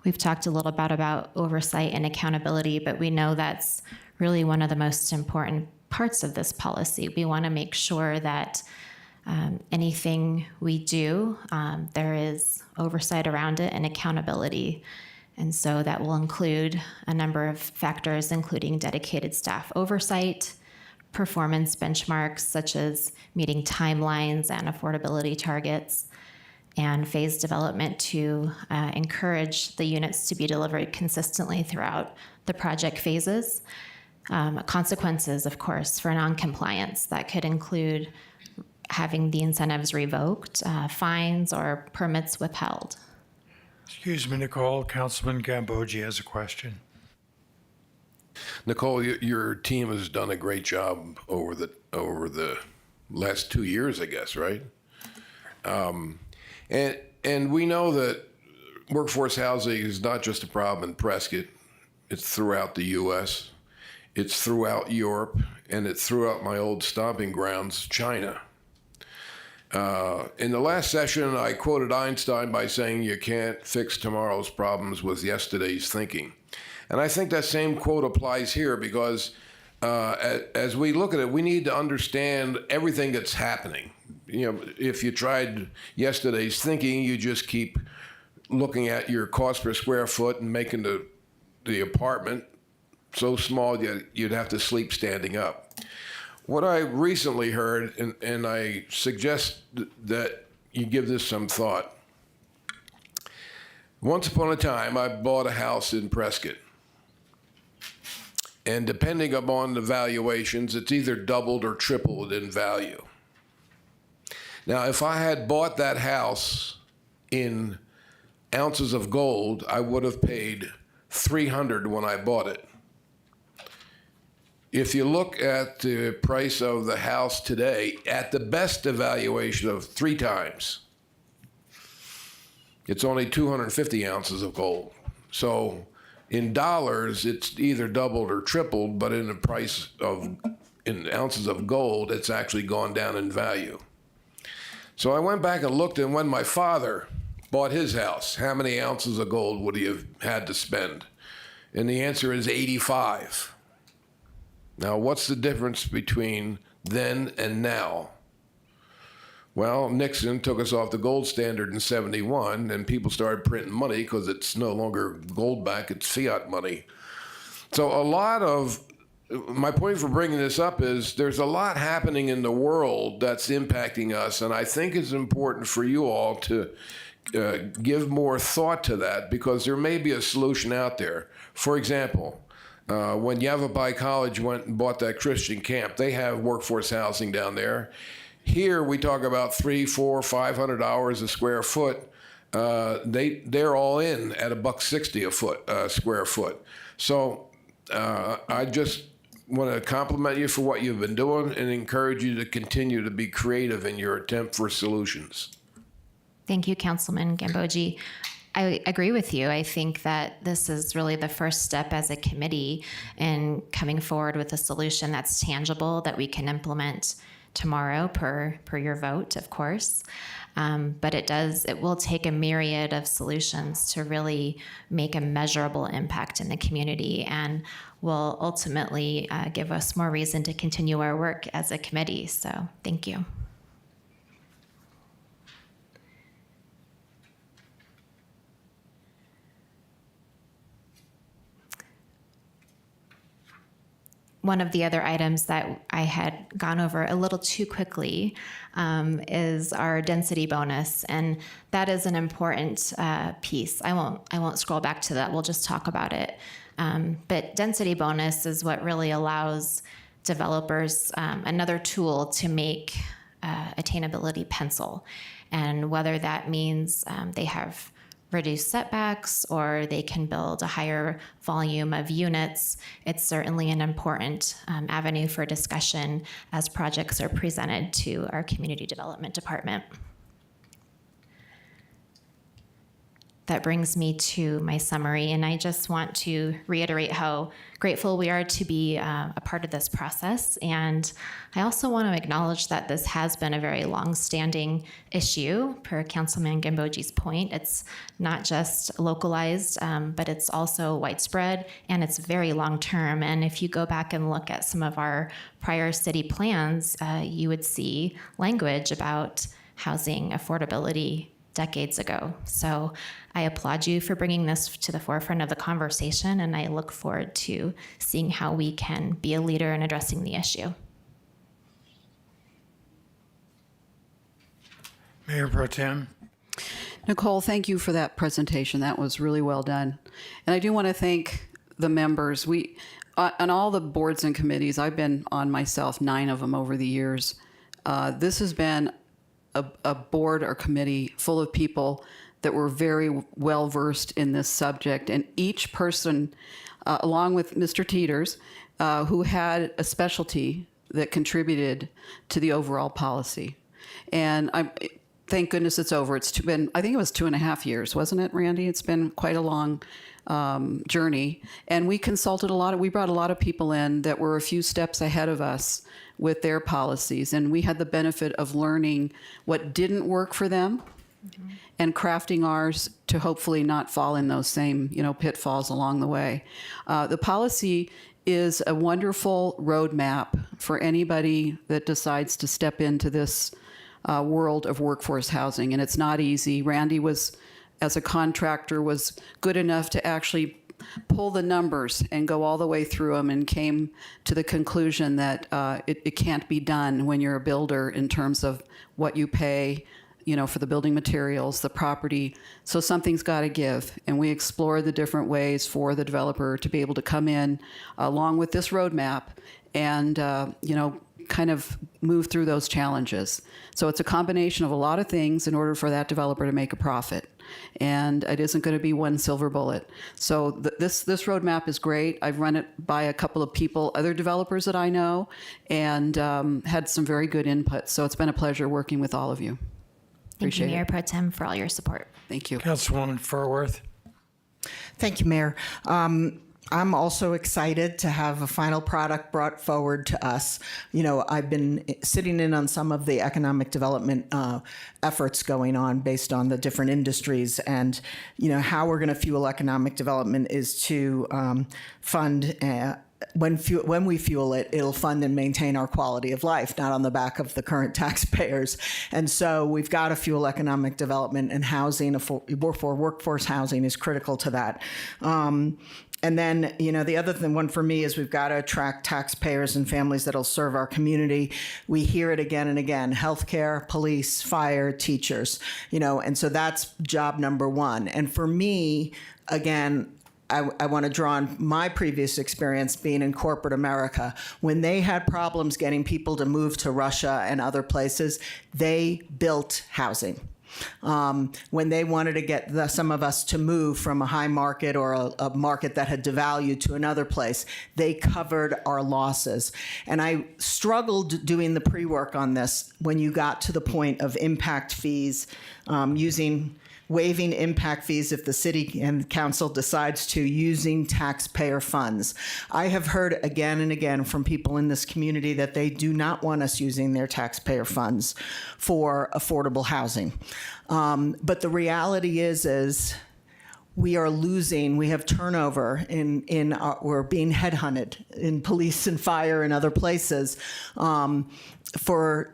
We've talked a little bit about oversight and accountability, but we know that's really one of the most important parts of this policy. We want to make sure that anything we do, there is oversight around it and accountability. And so that will include a number of factors, including dedicated staff oversight, performance benchmarks such as meeting timelines and affordability targets, and phase development to encourage the units to be delivered consistently throughout the project phases. Consequences, of course, for noncompliance that could include having the incentives revoked, fines, or permits withheld. Excuse me, Nicole. Councilman Gambogi has a question. Nicole, your team has done a great job over the last 2 years, I guess, right? And we know that workforce housing is not just a problem in Prescott. It's throughout the U.S. It's throughout Europe, and it's throughout my old stomping grounds, China. In the last session, I quoted Einstein by saying you can't fix tomorrow's problems with yesterday's thinking. And I think that same quote applies here because as we look at it, we need to understand everything that's happening. You know, if you tried yesterday's thinking, you just keep looking at your cost per square foot and making the apartment so small you'd have to sleep standing up. What I recently heard, and I suggest that you give this some thought. Once upon a time, I bought a house in Prescott. And depending upon the valuations, it's either doubled or tripled in value. Now, if I had bought that house in ounces of gold, I would have paid $300 when I bought it. If you look at the price of the house today, at the best evaluation of 3 times, it's only 250 ounces of gold. So in dollars, it's either doubled or tripled, but in the price in ounces of gold, it's actually gone down in value. So I went back and looked, and when my father bought his house, how many ounces of gold would he have had to spend? And the answer is 85. Now, what's the difference between then and now? Well, Nixon took us off the gold standard in '71, and people started printing money because it's no longer gold back, it's fiat money. So my point for bringing this up is there's a lot happening in the world that's impacting us, and I think it's important for you all to give more thought to that because there may be a solution out there. For example, when Yavapai College went and bought that Christian camp, they have workforce housing down there. Here we talk about $300, $400, $500 a square foot. They're all in at $1.60 a square foot. So I just want to compliment you for what you've been doing and encourage you to continue to be creative in your attempt for solutions. Thank you, Councilman Gambogi. I agree with you. I think that this is really the first step as a committee in coming forward with a solution that's tangible that we can implement tomorrow per your vote, of course. But it will take a myriad of solutions to really make a measurable impact in the community and will ultimately give us more reason to continue our work as a committee. So thank you. One of the other items that I had gone over a little too quickly is our density bonus, and that is an important piece. I won't scroll back to that. We'll just talk about it. But density bonus is what really allows developers another tool to make attainability pencil, and whether that means they have reduce setbacks or they can build a higher volume of units, it's certainly an important avenue for discussion as projects are presented to our community development department. that brings me to my summary. And I just want to reiterate how grateful we are to be a part of this process. And I also want to acknowledge that this has been a very long-standing issue, per Councilman Gambogi's point. It's not just localized, but it's also widespread, and it's very long-term. And if you go back and look at some of our prior city plans, you would see language about housing affordability decades ago. So I applaud you for bringing this to the forefront of the conversation, and I look forward to seeing how we can be a leader in addressing the issue. Mayor Pro Tem. Nicole, thank you for that presentation. That was really well done. And I do want to thank the members. We, on all the boards and committees, I've been on myself, 9 of them over the years. This has been a board or committee full of people that were very well versed in this subject, and each person, along with Mr. Teeters, who had a specialty that contributed to the overall policy. And thank goodness it's over. It's been, I think it was 2.5 years, wasn't it, Randy? It's been quite a long journey. And we consulted we brought a lot of people in that were a few steps ahead of us with their policies. And we had the benefit of learning what didn't work for them and crafting ours to hopefully not fall in those same, pitfalls along the way. The policy is a wonderful roadmap for anybody that decides to step into this world of workforce housing. And it's not easy. Randy was, as a contractor, was good enough to actually pull the numbers and go all the way through them, and came to the conclusion that it can't be done when you're a builder in terms of what you pay, for the building materials, the property. So something's got to give. And we explored the different ways for the developer to be able to come in along with this roadmap and, kind of move through those challenges. So it's a combination of a lot of things in order for that developer to make a profit. And it isn't going to be one silver bullet. So this roadmap is great. I've run it by a couple of people, other developers that I know, and had some very good input. So it's been a pleasure working with all of you. Thank you, Appreciate Mayor it. Pro Tem, for all your support. Thank you. Councilwoman Farworth. Thank you, Mayor. I'm also excited to have a final product brought forward to us. I've been sitting in on some of the economic development efforts going on based on the different industries, and how we're going to fuel economic development is to fund. When we fuel it, it'll fund and maintain our quality of life, not on the back of the current taxpayers. And so we've got to fuel economic development, and housing for workforce housing is critical to that. And then, the other one for me is we've got to attract taxpayers and families that'll serve our community. We hear it again and again: healthcare, police, fire, teachers, and so that's job number one. And for me, again, I want to draw on my previous experience being in corporate America. When they had problems getting people to move to Russia and other places, they built housing. When they wanted to get some of us to move from a high market or a market that had devalued to another place, they covered our losses. And I struggled doing the pre-work on this when you got to the point of impact fees, waiving impact fees if the city and council decides to, using taxpayer funds. I have heard again and again from people in this community that they do not want us using their taxpayer funds for affordable housing. But the reality is we are losing, we have turnover we're being headhunted in police and fire and other places for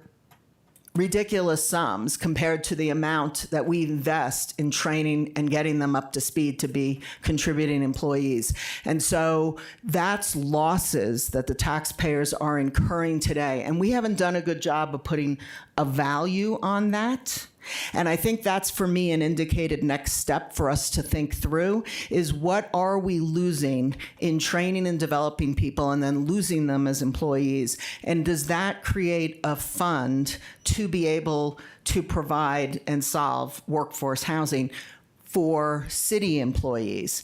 ridiculous sums compared to the amount that we invest in training and getting them up to speed to be contributing employees. And so that's losses that the taxpayers are incurring today. And we haven't done a good job of putting a value on that. And I think that's, for me, an indicated next step for us to think through is what are we losing in training and developing people and then losing them as employees? And does that create a fund to be able to provide and solve workforce housing for city employees?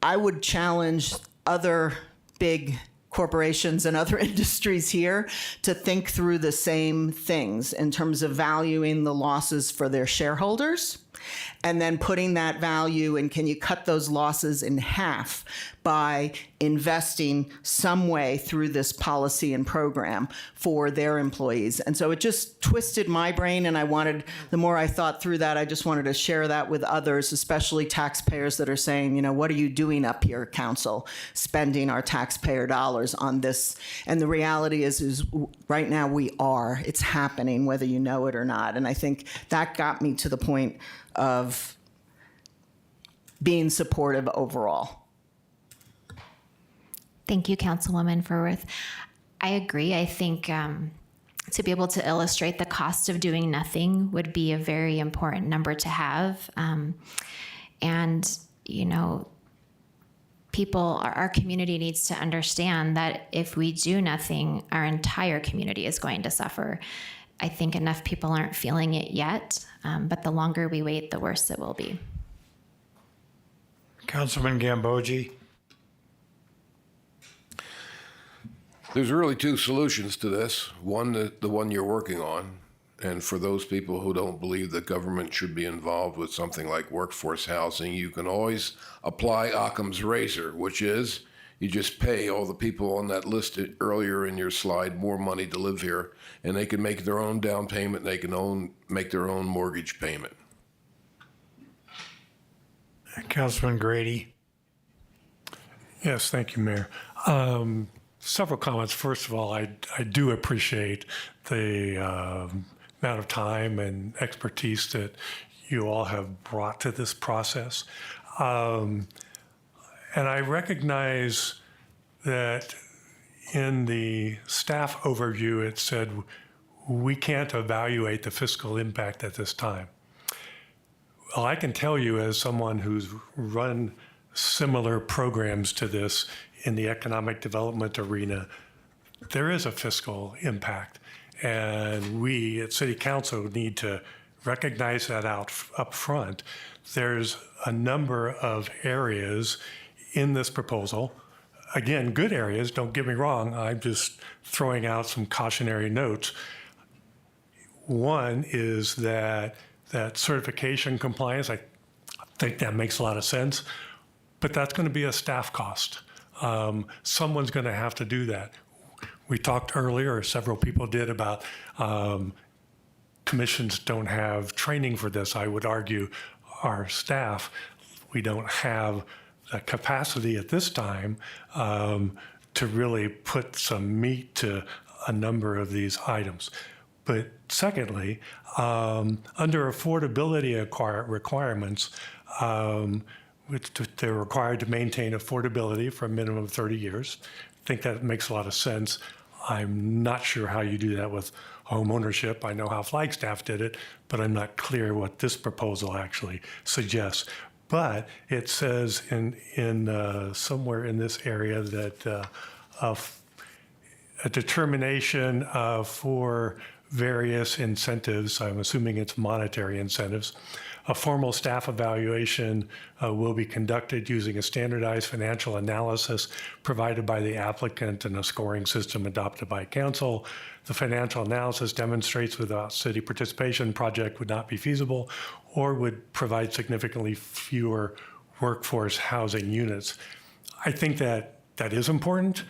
I would challenge other big corporations and other industries here to think through the same things in terms of valuing the losses for their shareholders and then putting that value, and can you cut those losses in half by investing some way through this policy and program for their employees? And so it just twisted my brain, and the more I thought through that, I just wanted to share that with others, especially taxpayers that are saying, you know, what are you doing up here, council, spending our taxpayer dollars on this? And the reality is right now it's happening, whether you know it or not. And I think that got me to the point of being supportive overall. Thank you, Councilwoman Furworth. I agree. I think to be able to illustrate the cost of doing nothing would be a very important number to have. And, you know, our community needs to understand that if we do nothing, our entire community is going to suffer. I think enough people aren't feeling it yet, but the longer we wait, the worse it will be. Councilman Gambogi. There's really two solutions to this. One, the one you're working on, and for those people who don't believe that government should be involved with something like workforce housing, you can always apply Occam's razor, which is you just pay all the people on that list earlier in your slide more money to live here, and they can make their own down payment, they can make their own mortgage payment. Councilman Grady. Yes, thank you, Mayor. Several comments. First of all, I do appreciate the amount of time and expertise that you all have brought to this process. And I recognize that in the staff overview, it said we can't evaluate the fiscal impact at this time. Well, I can tell you as someone who's run similar programs to this in the economic development arena, there is a fiscal impact. And we at City Council need to recognize that up front. There's a number of areas in this proposal, again, good areas, don't get me wrong, I'm just throwing out some cautionary notes. One is that certification compliance, I think that makes a lot of sense, but that's going to be a staff cost. Someone's going to have to do that. We talked earlier, or several people did, about commissions don't have training for this. I would argue our staff, we don't have the capacity at this time to really put some meat to a number of these items. But secondly, under affordability requirements, which they're required to maintain affordability for a minimum of 30 years. I think that makes a lot of sense. I'm not sure how you do that with home ownership. I know how Flagstaff did it, but I'm not clear what this proposal actually suggests. But it says in somewhere in this area that a determination for various incentives, I'm assuming it's monetary incentives, a formal staff evaluation will be conducted using a standardized financial analysis provided by the applicant and a scoring system adopted by council. The financial analysis demonstrates without city participation, project would not be feasible or would provide significantly fewer workforce housing units. I think that is important.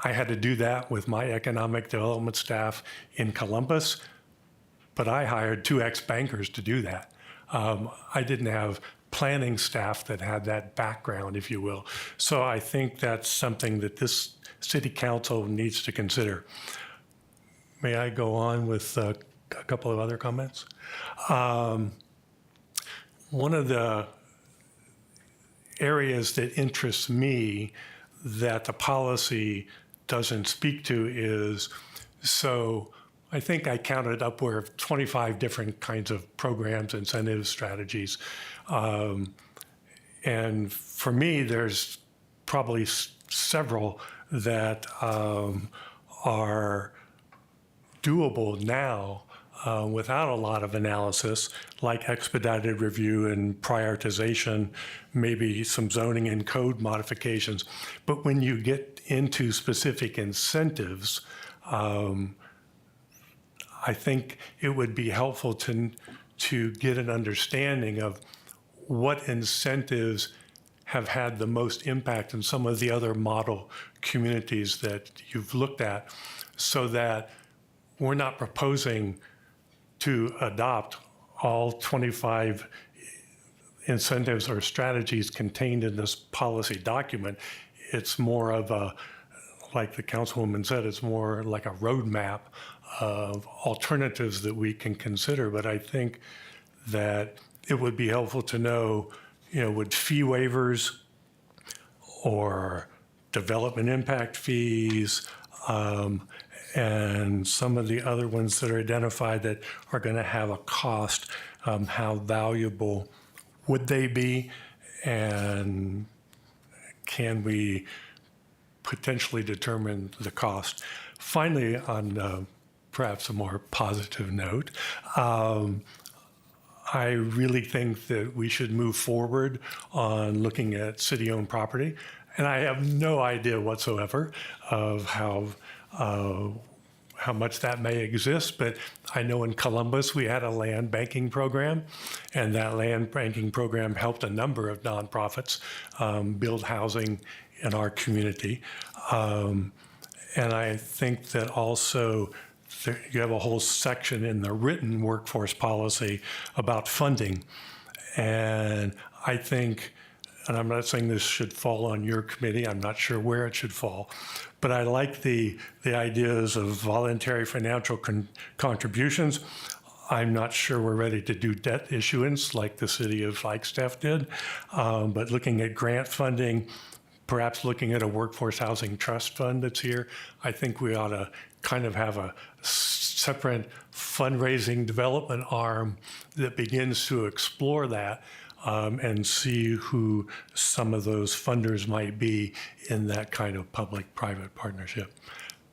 I had to do that with my economic development staff in Columbus, but I hired 2 ex-bankers to do that. I didn't have planning staff that had that background, if you will. So I think that's something that this city council needs to consider. May I go on with a couple of other comments? One of the areas that interests me that the policy doesn't speak to is, so I think I counted upward of 25 different kinds of programs, incentives, strategies. And for me, there's probably several that are doable now without a lot of analysis, like expedited review and prioritization, maybe some zoning and code modifications. But when you get into specific incentives, I think it would be helpful to to get an understanding of what incentives have had the most impact in some of the other model communities that you've looked at, so that we're not proposing to adopt all 25 incentives or strategies contained in this policy document. It's more of a, like the councilwoman said, it's more like a roadmap of alternatives that we can consider. But I think that it would be helpful to know, would fee waivers or development impact fees, and some of the other ones that are identified that are going to have a cost, how valuable would they be? And can we potentially determine the cost? Finally, on perhaps a more positive note, I really think that we should move forward on looking at city-owned property. And I have no idea whatsoever of how much that may exist, but I know in Columbus we had a land banking program, and that land banking program helped a number of nonprofits build housing in our community. And I think that also you have a whole section in the written workforce policy about funding. And I think, and I'm not saying this should fall on your committee, I'm not sure where it should fall, but I like the ideas of voluntary financial contributions. I'm not sure we're ready to do debt issuance like the city of Flagstaff did, but looking at grant funding, perhaps looking at a workforce housing trust fund that's here, I think we ought to kind of have a separate fundraising development arm that begins to explore that and see who some of those funders might be in that kind of public-private partnership.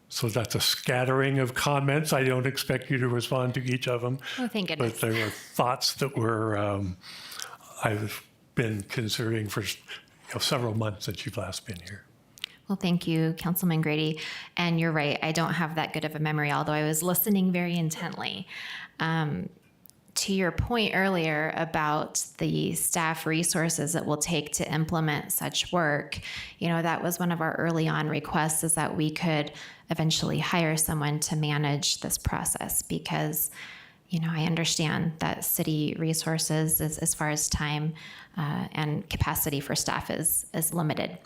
So that's a scattering of comments. I don't expect you to respond to each of them. Oh, thank goodness. But there were thoughts that were I've been considering for several months since you've last been here. Well, thank you, Councilman Grady. And you're right, I don't have that good of a memory, although I was listening very intently. To your point earlier about the staff resources it will take to implement such work, that was one of our early on requests, is that we could eventually hire someone to manage this process, because I understand that city resources as far as time and capacity for staff is limited.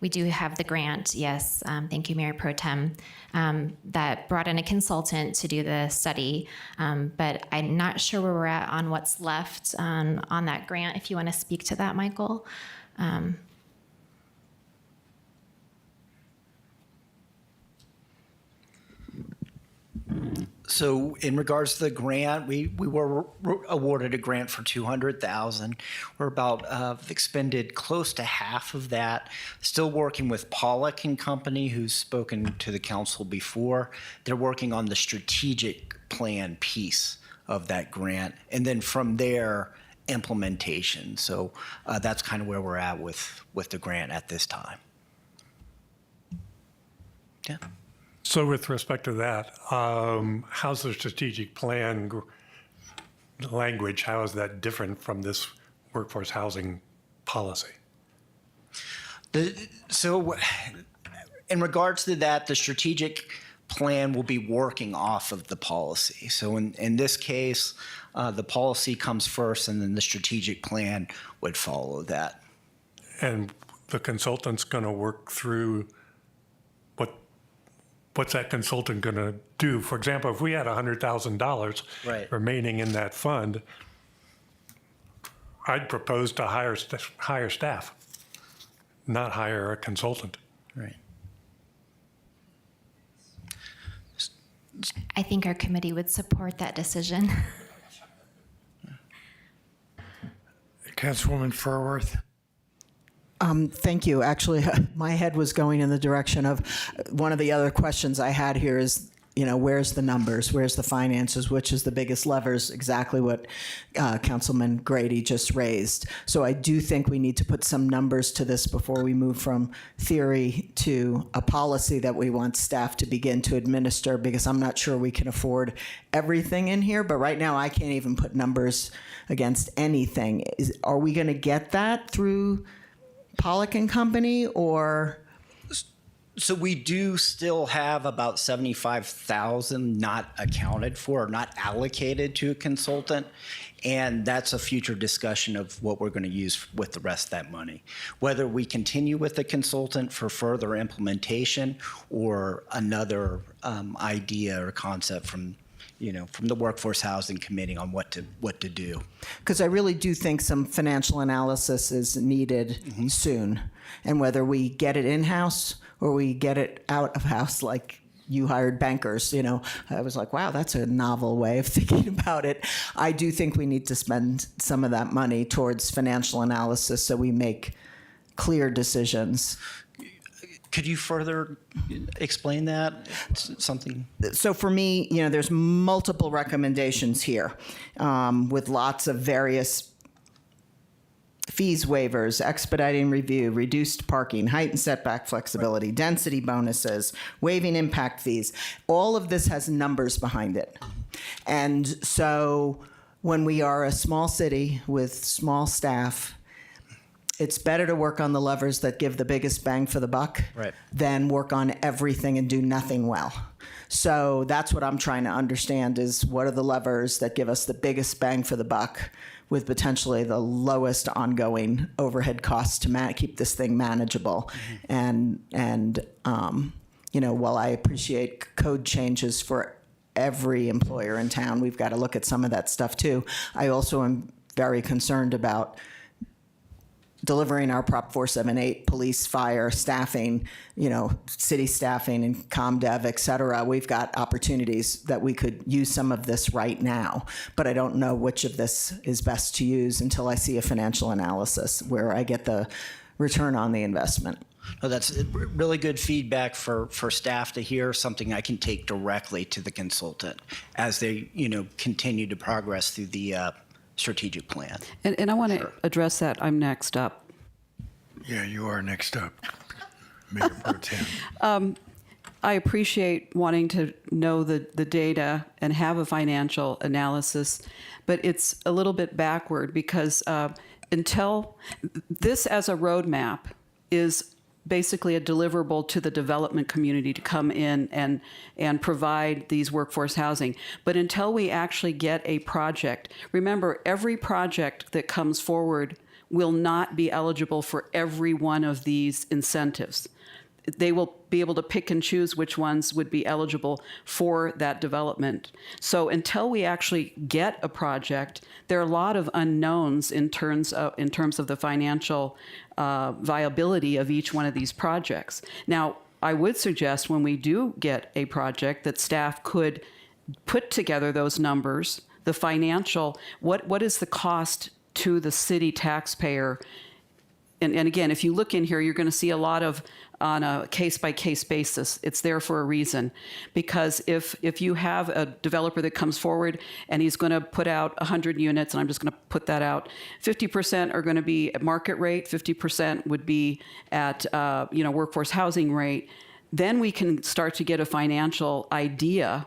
We do have the grant, yes, thank you, Mayor Pro Tem, that brought in a consultant to do the study, but I'm not sure where we're at on what's left on that grant. If you want to speak to that, Michael. So in regards to the grant, we were awarded a grant for $200,000. We're about expended close to half of that. Still working with Pollock and Company, who's spoken to the council before. They're working on the strategic plan piece of that grant, and then from there, implementation. So that's kind of where we're at with the grant at this time. Yeah. So with respect to that, how's the strategic plan language, how is that different from this workforce housing policy? So in regards to that, the strategic plan will be working off of the policy. So in this case, the policy comes first and then the strategic plan would follow that. And the consultant's going to work through what's that consultant going to do? For example, if we had $100,000 remaining in that fund, I'd propose to hire staff, not hire a consultant. Right. I think our committee would support that decision. Councilwoman Farworth. Thank you. Actually, my head was going in the direction of one of the other questions I had here is where's the numbers, where's the finances, which is the biggest levers, exactly what Councilman Grady just raised. So I do think we need to put some numbers to this before we move from theory to a policy that we want staff to begin to administer, because I'm not sure we can afford everything in here, but right now I can't even put numbers against anything. Are we going to get that through Pollock and Company, or? So we do still have about 75,000 not accounted for, or not allocated to a consultant. And that's a future discussion of what we're going to use with the rest of that money. Whether we continue with the consultant for further implementation, or another idea or concept from the Workforce Housing Committee on what to do. Because I really do think some financial analysis is needed soon. And whether we get it in-house or we get it out of house, like you hired bankers, I was like, wow, that's a novel way of thinking about it. I do think we need to spend some of that money towards financial analysis so we make clear decisions. Could you further explain that? Something? So for me, there's multiple recommendations here with lots of various fees waivers, expediting review, reduced parking, heightened setback flexibility, density bonuses, waiving impact fees. All of this has numbers behind it. And so when we are a small city with small staff, it's better to work on the levers that give the biggest bang for the buck than work on everything and do nothing well. So that's what I'm trying to understand, is what are the levers that give us the biggest bang for the buck with potentially the lowest ongoing overhead costs to keep this thing manageable. And while I appreciate code changes for every employer in town, we've got to look at some of that stuff too. I also am very concerned about delivering our Prop 478 police, fire, staffing, city staffing and ComDev, et cetera. We've got opportunities that we could use some of this right now, but I don't know which of this is best to use until I see a financial analysis where I get the return on the investment. Oh, that's really good feedback for staff to hear, something I can take directly to the consultant as they, continue to progress through the strategic plan. And I want to address that. I'm next up. Yeah, you are next up, Mayor Pro Tem. I appreciate wanting to know the data and have a financial analysis, but it's a little bit backward because until this as a roadmap is basically a deliverable to the development community to come in and provide these workforce housing. But until we actually get a project, remember, every project that comes forward will not be eligible for every one of these incentives. They will be able to pick and choose which ones would be eligible for that development. So until we actually get a project, there are a lot of unknowns in terms of the financial viability of each one of these projects. Now, I would suggest when we do get a project that staff could put together those numbers, the financial, what is the cost to the city taxpayer. And again, if you look in here, you're going to see a lot of on a case-by-case basis. It's there for a reason. Because if you have a developer that comes forward and he's going to put out 100 units, and I'm just going to put that out, 50% are going to be at market rate, 50% would be at workforce housing rate, then we can start to get a financial idea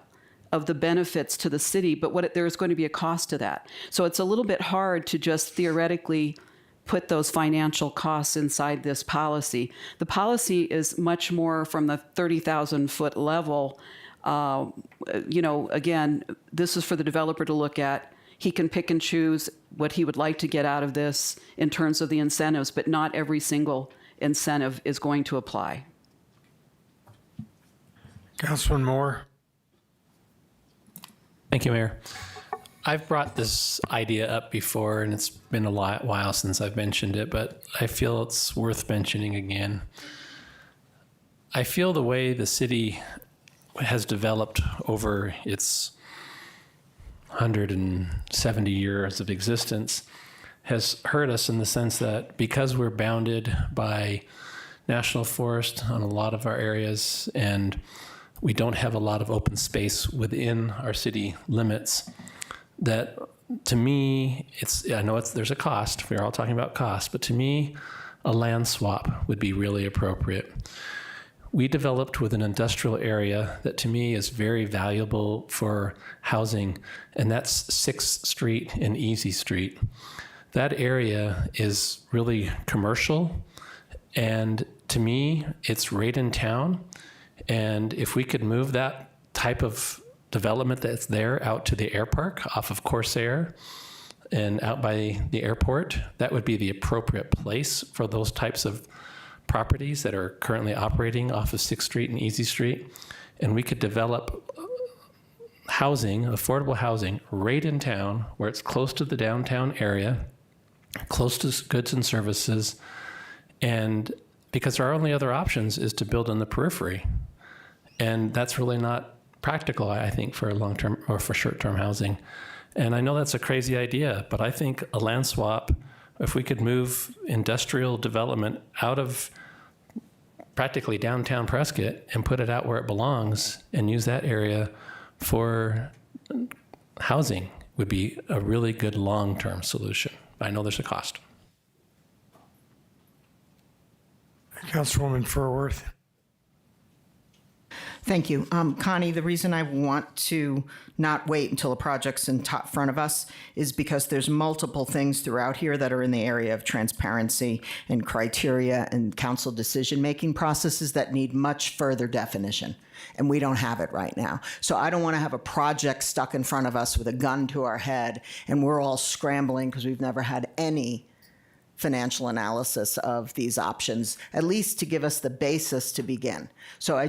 of the benefits to the city, but there's going to be a cost to that. So it's a little bit hard to just theoretically put those financial costs inside this policy. The policy is much more from the 30,000-foot level. Again, this is for the developer to look at. He can pick and choose what he would like to get out of this in terms of the incentives, but not every single incentive is going to apply. Councilman Moore. Thank you, Mayor. I've brought this idea up before, and it's been a while since I've mentioned it, but I feel it's worth mentioning again. I feel the way the city has developed over its 170 years of existence has hurt us in the sense that because we're bounded by national forest on a lot of our areas, and we don't have a lot of open space within our city limits. That, to me, I know there's a cost. We're all talking about cost, but to me, a land swap would be really appropriate. We developed with an industrial area that to me is very valuable for housing, and that's 6th Street and Easy Street. That area is really commercial, and to me, it's right in town. And if we could move that type of development that's there out to the air park off of Corsair and out by the airport, that would be the appropriate place for those types of properties that are currently operating off of 6th Street and Easy Street. And we could develop housing, affordable housing, right in town where it's close to the downtown area, close to goods and services. And because our only other options is to build on the periphery. And that's really not practical, I think, for long-term or for short-term housing. And I know that's a crazy idea, but I think a land swap, if we could move industrial development out of practically downtown Prescott and put it out where it belongs and use that area for housing, would be a really good long-term solution. I know there's a cost. Councilwoman Furworth. Thank you. Connie, the reason I want to not wait until a project's in front of us is because there's multiple things throughout here that are in the area of transparency and criteria and council decision-making processes that need much further definition. And we don't have it right now. So I don't want to have a project stuck in front of us with a gun to our head and we're all scrambling because we've never had any financial analysis of these options, at least to give us the basis to begin. So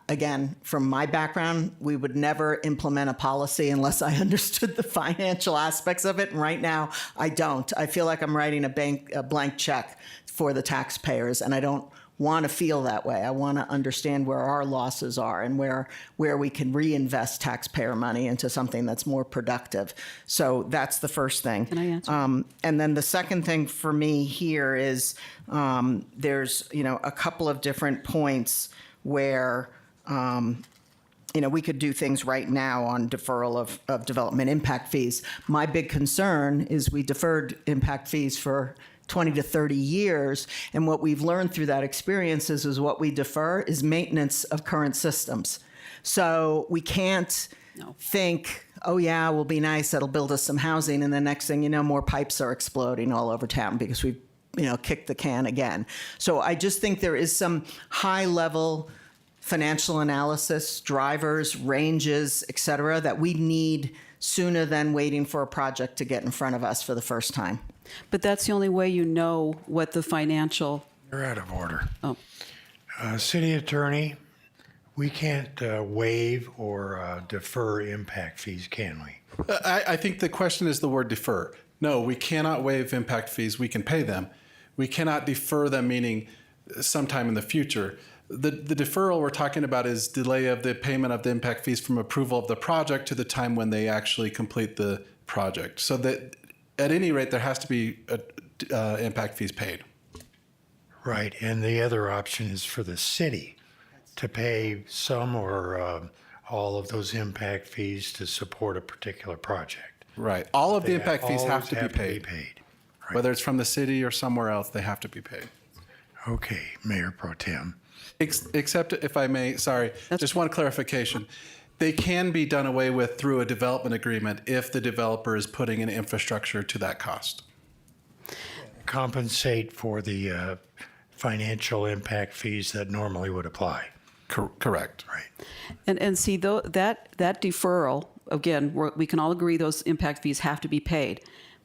again, from my background, we would never implement a policy unless I understood the financial aspects of it. And right now, I don't. I feel like I'm writing a blank check for the taxpayers, and I don't want to feel that way. I want to understand where our losses are and where we can reinvest taxpayer money into something that's more productive. So that's the first thing. Can I answer? And then the second thing for me here is there's a couple of different points where we could do things right now on deferral of development impact fees. My big concern is we deferred impact fees for 20 to 30 years. And what we've learned through that experience is what we defer is maintenance of current systems. So we can't think, oh yeah, we'll be nice, that'll build us some housing. And the next thing you know, more pipes are exploding all over town because we've kicked the can again. So I just think there is some high level financial analysis, drivers, ranges, et cetera, that we need sooner than waiting for a project to get in front of us for the first time. But that's the only way you know what the financial... You're out of order. Oh. City Attorney, we can't waive or defer impact fees, can we? I think the question is the word defer. No, we cannot waive impact fees. We can pay them. We cannot defer them, meaning sometime in the future. The deferral we're talking about is delay of the payment of the impact fees from approval of the project to the time when they actually complete the project. So that at any rate, there has to be impact fees paid. Right, and the other option is for the city to pay some or all of those impact fees to support a particular project. Right, all of the impact fees have to be always paid. Right. Whether it's from the city or somewhere else, they have to be paid. Okay, Mayor Pro Tem. Except, if I may, sorry, just one clarification. They can be done away with through a development agreement if the developer is putting in infrastructure to that cost. Compensate for the financial impact fees that normally would apply. Correct. Right. And see, though, that deferral, again, we can all agree those impact fees have to be paid.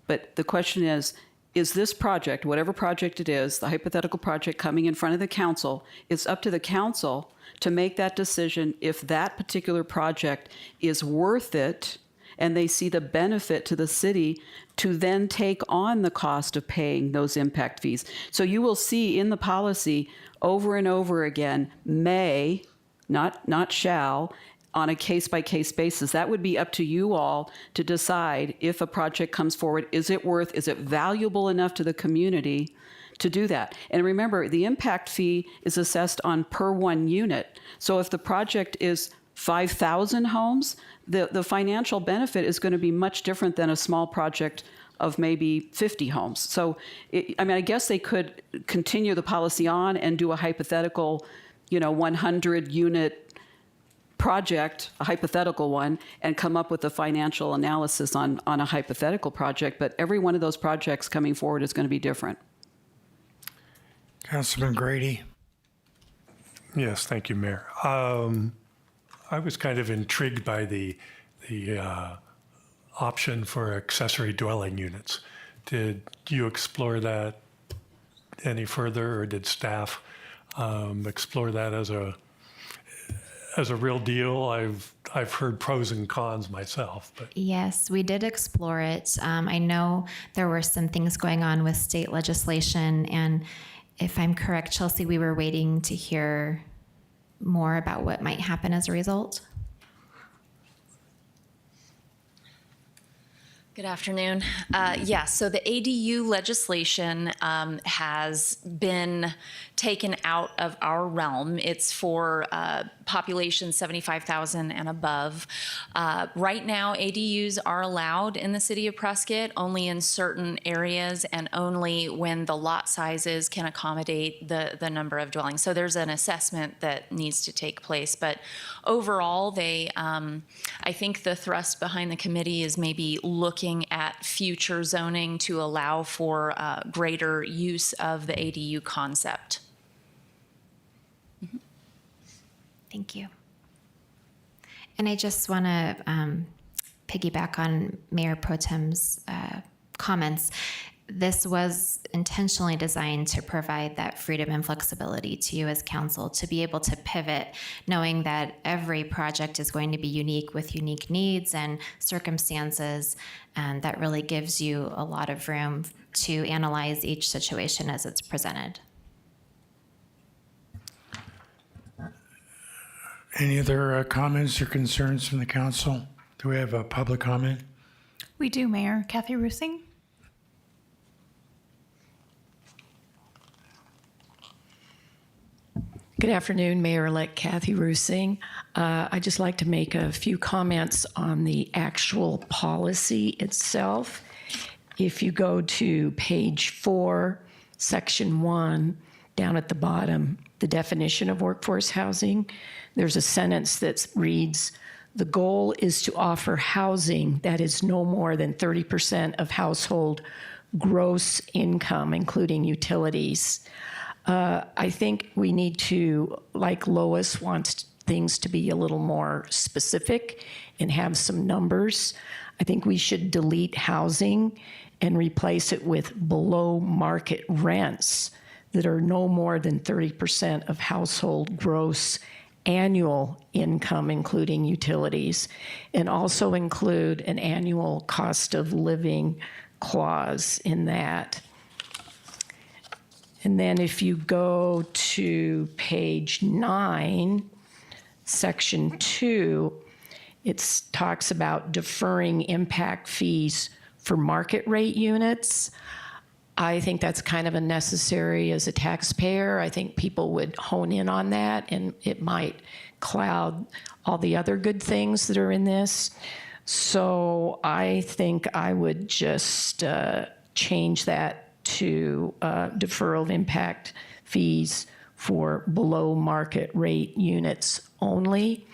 But the question is this project, whatever project it is, the hypothetical project coming in front of the council, it's up to the council to make that decision if that particular project is worth it and they see the benefit to the city to then take on the cost of paying those impact fees. So you will see in the policy over and over again, may, not shall, on a case-by-case basis. That would be up to you all to decide if a project comes forward, is it valuable enough to the community to do that. And remember, the impact fee is assessed on per one unit. So if the project is 5,000 homes, the financial benefit is going to be much different than a small project of maybe 50 homes. So, I guess they could continue the policy on and do a hypothetical, 100 unit project, a hypothetical one, and come up with a financial analysis on a hypothetical project. But every one of those projects coming forward is going to be different. Councilman Grady. Yes, thank you, Mayor. I was kind of intrigued by the option for accessory dwelling units. Did you explore that any further, or did staff explore that as a real deal? I've heard pros and cons myself, but Yes, we did explore it. I know there were some things going on with state legislation, and if I'm correct, Chelsea, we were waiting to hear more about what might happen as a result. Good afternoon. So the ADU legislation has been taken out of our realm. It's for population 75,000 and above. Right now, ADUs are allowed in the city of Prescott only in certain areas and only when the lot sizes can accommodate the number of dwellings. So there's an assessment that needs to take place. But overall, I think the thrust behind the committee is maybe looking at future zoning to allow for greater use of the ADU concept. Thank you. And I just want to piggyback on Mayor Pro Tem's comments. This was intentionally designed to provide that freedom and flexibility to you as council to be able to pivot, knowing that every project is going to be unique with unique needs and circumstances, and that really gives you a lot of room to analyze each situation as it's presented. Any other comments or concerns from the council? Do we have a public comment? We do, Mayor. Kathy Rusing. Good afternoon, Mayor-elect Kathy Rusing. I'd just like to make a few comments on the actual policy itself. If you go to page 4, section 1, down at the bottom, the definition of workforce housing, there's a sentence that reads, "The goal is to offer housing that is no more than 30% of household gross income, including utilities." I think we need to, like Lois wants things to be a little more specific and have some numbers. I think we should delete housing and replace it with below market rents that are no more than 30% of household gross annual income, including utilities, and also include an annual cost of living clause in that. And then if you go to page 9, section 2, it talks about deferring impact fees for market rate units. I think that's kind of unnecessary as a taxpayer. I think people would hone in on that, and it might cloud all the other good things that are in this. So I think I would just change that to deferral of impact fees for below market rate units only,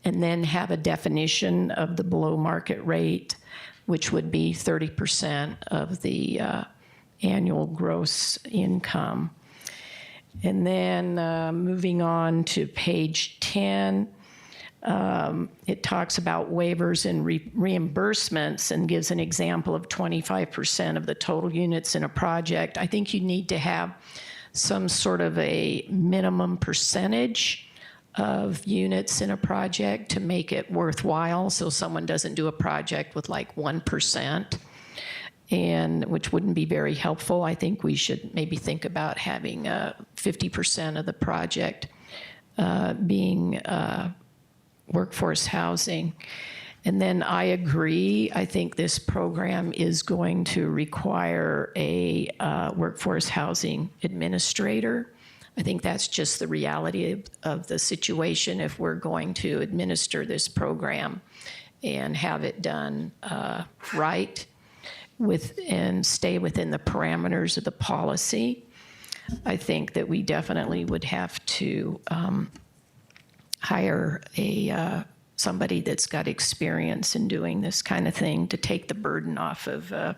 and then have a definition of the below market rate, which would be 30% of the annual gross income. And then moving on to page 10, it talks about waivers and reimbursements and gives an example of 25% of the total units in a project. I think you need to have some sort of a minimum percentage of units in a project to make it worthwhile, so someone doesn't do a project with like 1%, and which wouldn't be very helpful. I think we should maybe think about having 50% of the project being workforce housing. And then I agree. I think this program is going to require a workforce housing administrator. I think that's just the reality of the situation if we're going to administer this program and have it done right and stay within the parameters of the policy. I think that we definitely would have to hire somebody that's got experience in doing this kind of thing to take the burden off of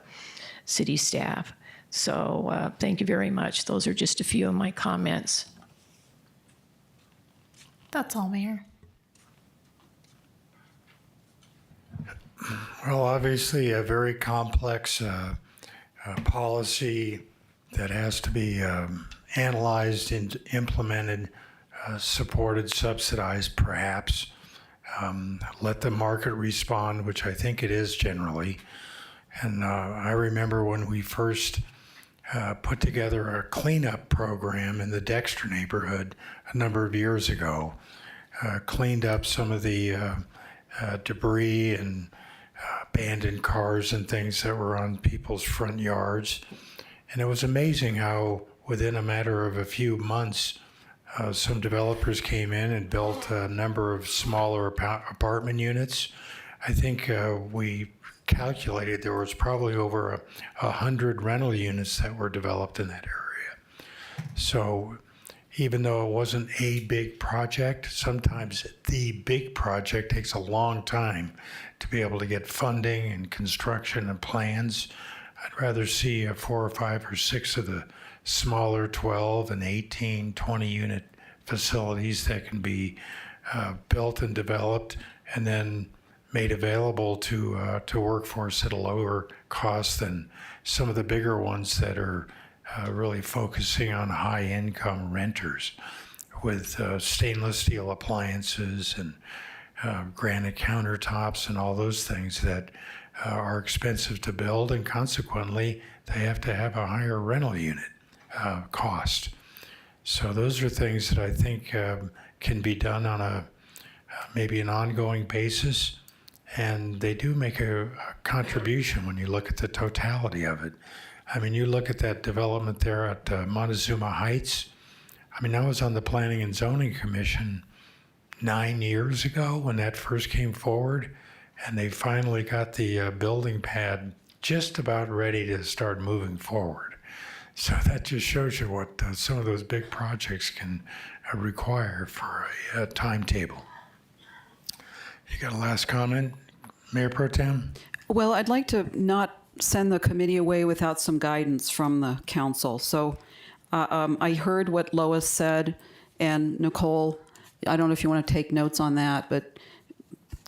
city staff. So thank you very much. Those are just a few of my comments. That's all, Mayor. Well, obviously, a very complex policy that has to be analyzed and implemented, supported, subsidized, perhaps. Let the market respond, which I think it is generally. And I remember when we first put together a cleanup program in the Dexter neighborhood a number of years ago, cleaned up some of the debris and abandoned cars and things that were on people's front yards. And it was amazing how within a matter of a few months, some developers came in and built a number of smaller apartment units. I think we calculated there was probably over 100 rental units that were developed in that area. So even though it wasn't a big project, sometimes the big project takes a long time to be able to get funding and construction and plans. I'd rather see 4 or 5 or 6 of the smaller 12 and 18, 20 unit facilities that can be built and developed and then made available to workforce at a lower cost than some of the bigger ones that are really focusing on high income renters with stainless steel appliances and granite countertops and all those things that are expensive to build, and consequently they have to have a higher rental unit cost. So those are things that I think can be done on a maybe an ongoing basis, and they do make a contribution when you look at the totality of it. I mean, you look at that development there at Montezuma Heights. I mean, I was on the Planning and Zoning Commission 9 years ago when that first came forward, and they finally got the building pad just about ready to start moving forward. So that just shows you what some of those big projects can require for a timetable. You got a last comment, Mayor Pro Tem? Well, I'd like to not send the committee away without some guidance from the council. So I heard what Lois said, and Nicole, I don't know if you want to take notes on that, but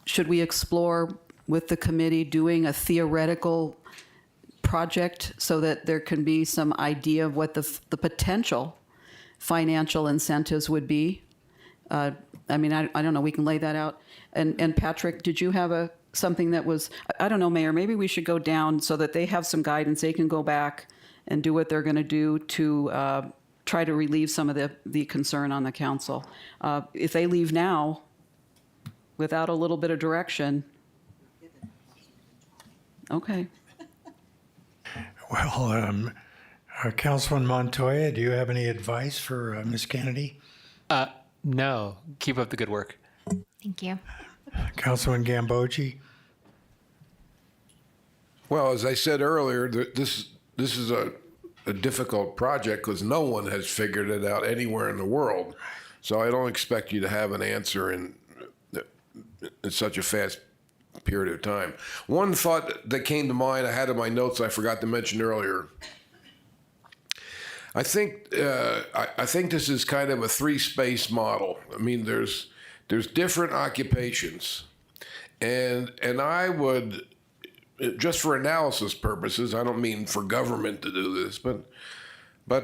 should we explore with the committee doing a theoretical project so that there can be some idea of what the potential financial incentives would be? I mean, I don't know, we can lay that out. And Patrick, did you have something that was, I don't know, Mayor, maybe we should go down so that they have some guidance. They can go back and do what they're going to do to try to relieve some of the concern on the council. If they leave now without a little bit of direction, okay. Well, Councilman Montoya, do you have any advice for Ms. Kennedy? No, keep up the good work. Thank you. Councilman Gambogi? Well, as I said earlier, this is a difficult project because no one has figured it out anywhere in the world. So I don't expect you to have an answer in such a fast period of time. One thought that came to mind, I had in my notes I forgot to mention earlier. I think this is kind of a three-space model. I mean, there's different occupations, and I would, just for analysis purposes, I don't mean for government to do this, but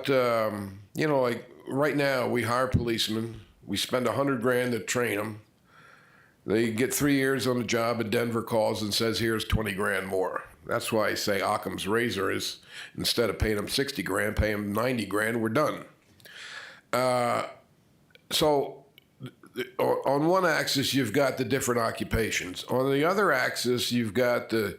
you know, like right now we hire policemen, we spend $100,000 to train them. They get 3 years on the job, and Denver calls and says, here's $20,000 more. That's why I say Occam's razor is, instead of paying them $60,000, pay them $90,000, we're done. So on one axis you've got the different occupations. On the other axis you've got the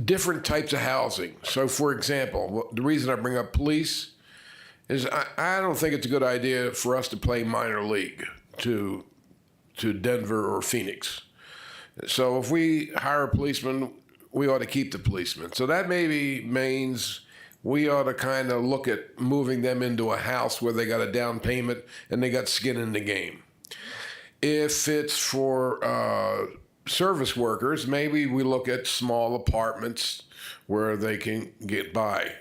different types of housing. So, for example, the reason I bring up police is I don't think it's a good idea for us to play minor league to Denver or Phoenix. So if we hire a policeman, we ought to keep the policeman. So that maybe means we ought to kind of look at moving them into a house where they got a down payment and they got skin in the game. If it's for service workers, maybe we look at small apartments where they can get by.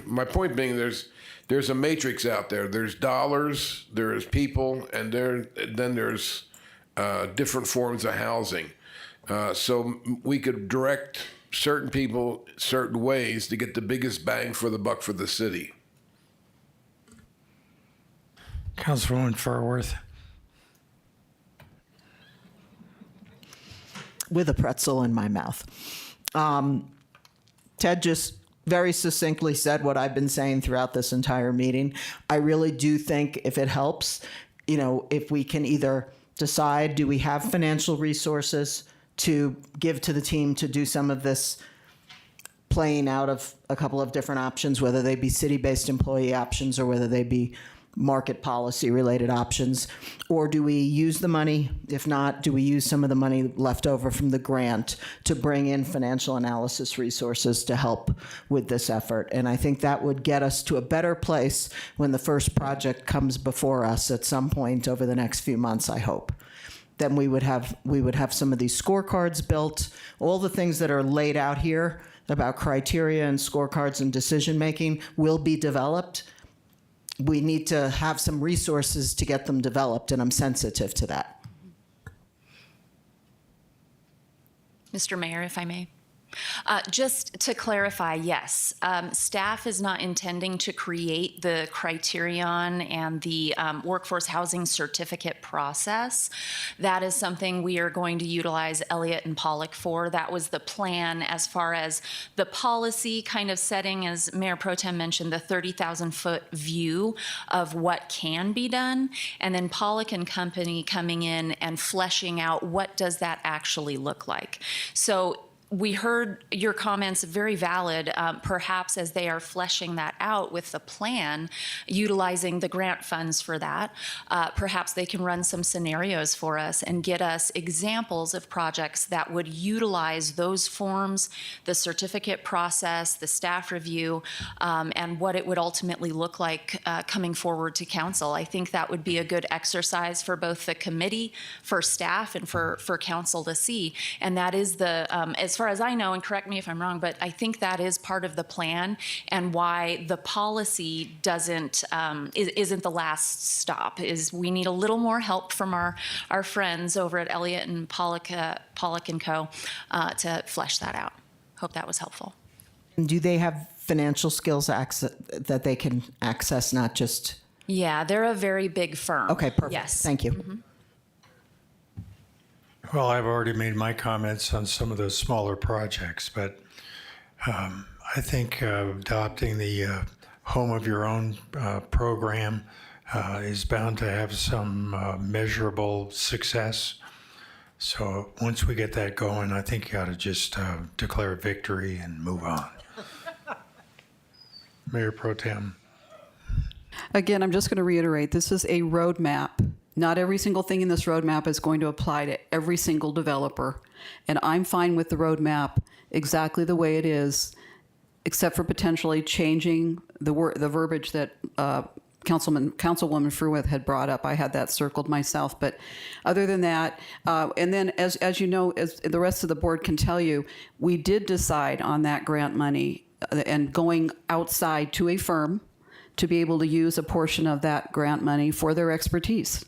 My point being, there's a matrix out there. There's dollars, there's people, and then there's different forms of housing. So we could direct certain people certain ways to get the biggest bang for the buck for the city. Councilwoman Farworth. With a pretzel in my mouth. Ted just very succinctly said what I've been saying throughout this entire meeting. I really do think if it helps, if we can either decide, do we have financial resources to give to the team to do some of this playing out of a couple of different options, whether they be city-based employee options or whether they be market policy related options, or do we use the money? If not, do we use some of the money left over from the grant to bring in financial analysis resources to help with this effort? And I think that would get us to a better place when the first project comes before us at some point over the next few months, I hope. Then we would have some of these scorecards built, all the things that are laid out here about criteria and scorecards and decision making will be developed. We need to have some resources to get them developed, and I'm sensitive to that. Mr. Mayor, if I may. Just to clarify, yes, staff is not intending to create the criterion and the workforce housing certificate process. That is something we are going to utilize Elliott and Pollock for. That was the plan as far as the policy kind of setting, as Mayor Pro Tem mentioned, the 30,000-foot view of what can be done, and then Pollock and Company coming in and fleshing out what does that actually look like. So we heard your comments, very valid, perhaps as they are fleshing that out with the plan, utilizing the grant funds for that. Perhaps they can run some scenarios for us and get us examples of projects that would utilize those forms, the certificate process, the staff review, and what it would ultimately look like coming forward to council. I think that would be a good exercise for both the committee, for staff, and for council to see. And that is the, as far as I know, and correct me if I'm wrong, but I think that is part of the plan and why the policy isn't the last stop. Is we need a little more help from our friends over at Elliott and Pollock and Co. To flesh that out. Hope that was helpful. Do they have financial skills that they can access, not just? Yeah, they're a very big firm. Okay, perfect. Yes. Thank you. Mm-hmm. Well, I've already made my comments on some of those smaller projects, but I think adopting the Home of Your Own program is bound to have some measurable success. So once we get that going, I think you ought to just declare victory and move on. Mayor Pro Tem. Again, I'm just going to reiterate, this is a roadmap. Not every single thing in this roadmap is going to apply to every single developer. And I'm fine with the roadmap exactly the way it is, except for potentially changing the verbiage that Councilwoman Fruith had brought up. I had that circled myself. But other than that, and then as you know, as the rest of the board can tell you, we did decide on that grant money and going outside to a firm to be able to use a portion of that grant money for their expertise.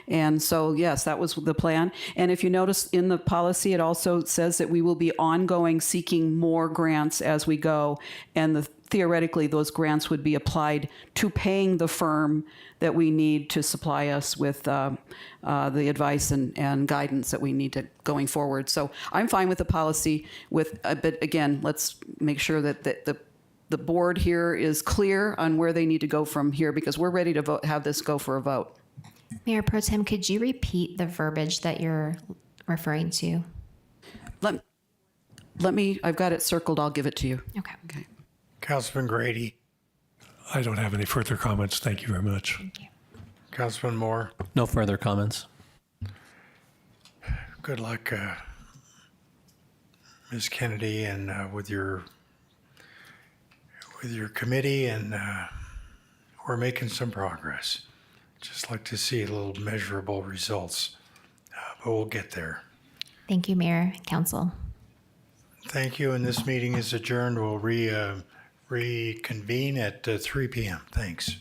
And so, yes, that was the plan. And if you notice in the policy, it also says that we will be ongoing seeking more grants as we go. And theoretically, those grants would be applied to paying the firm that we need to supply us with the advice and guidance that we need to going forward. So I'm fine with the policy. But again, let's make sure that the the board here is clear on where they need to go from here, because we're ready to vote, have this go for a vote. Mayor Pro Tem, could you repeat the verbiage that you're referring to? Let me, I've got it circled. I'll give it to you. Okay. Okay. Councilman Grady, I don't have any further comments. Thank you very much. Thank you. Councilman Moore, No further comments. good luck, Ms. Kennedy, and with your committee, and we're making some progress. Just like to see a little measurable results, but we'll get there. Thank you, Mayor, Council. Thank you, and this meeting is adjourned. We'll reconvene at 3 p.m. Thanks.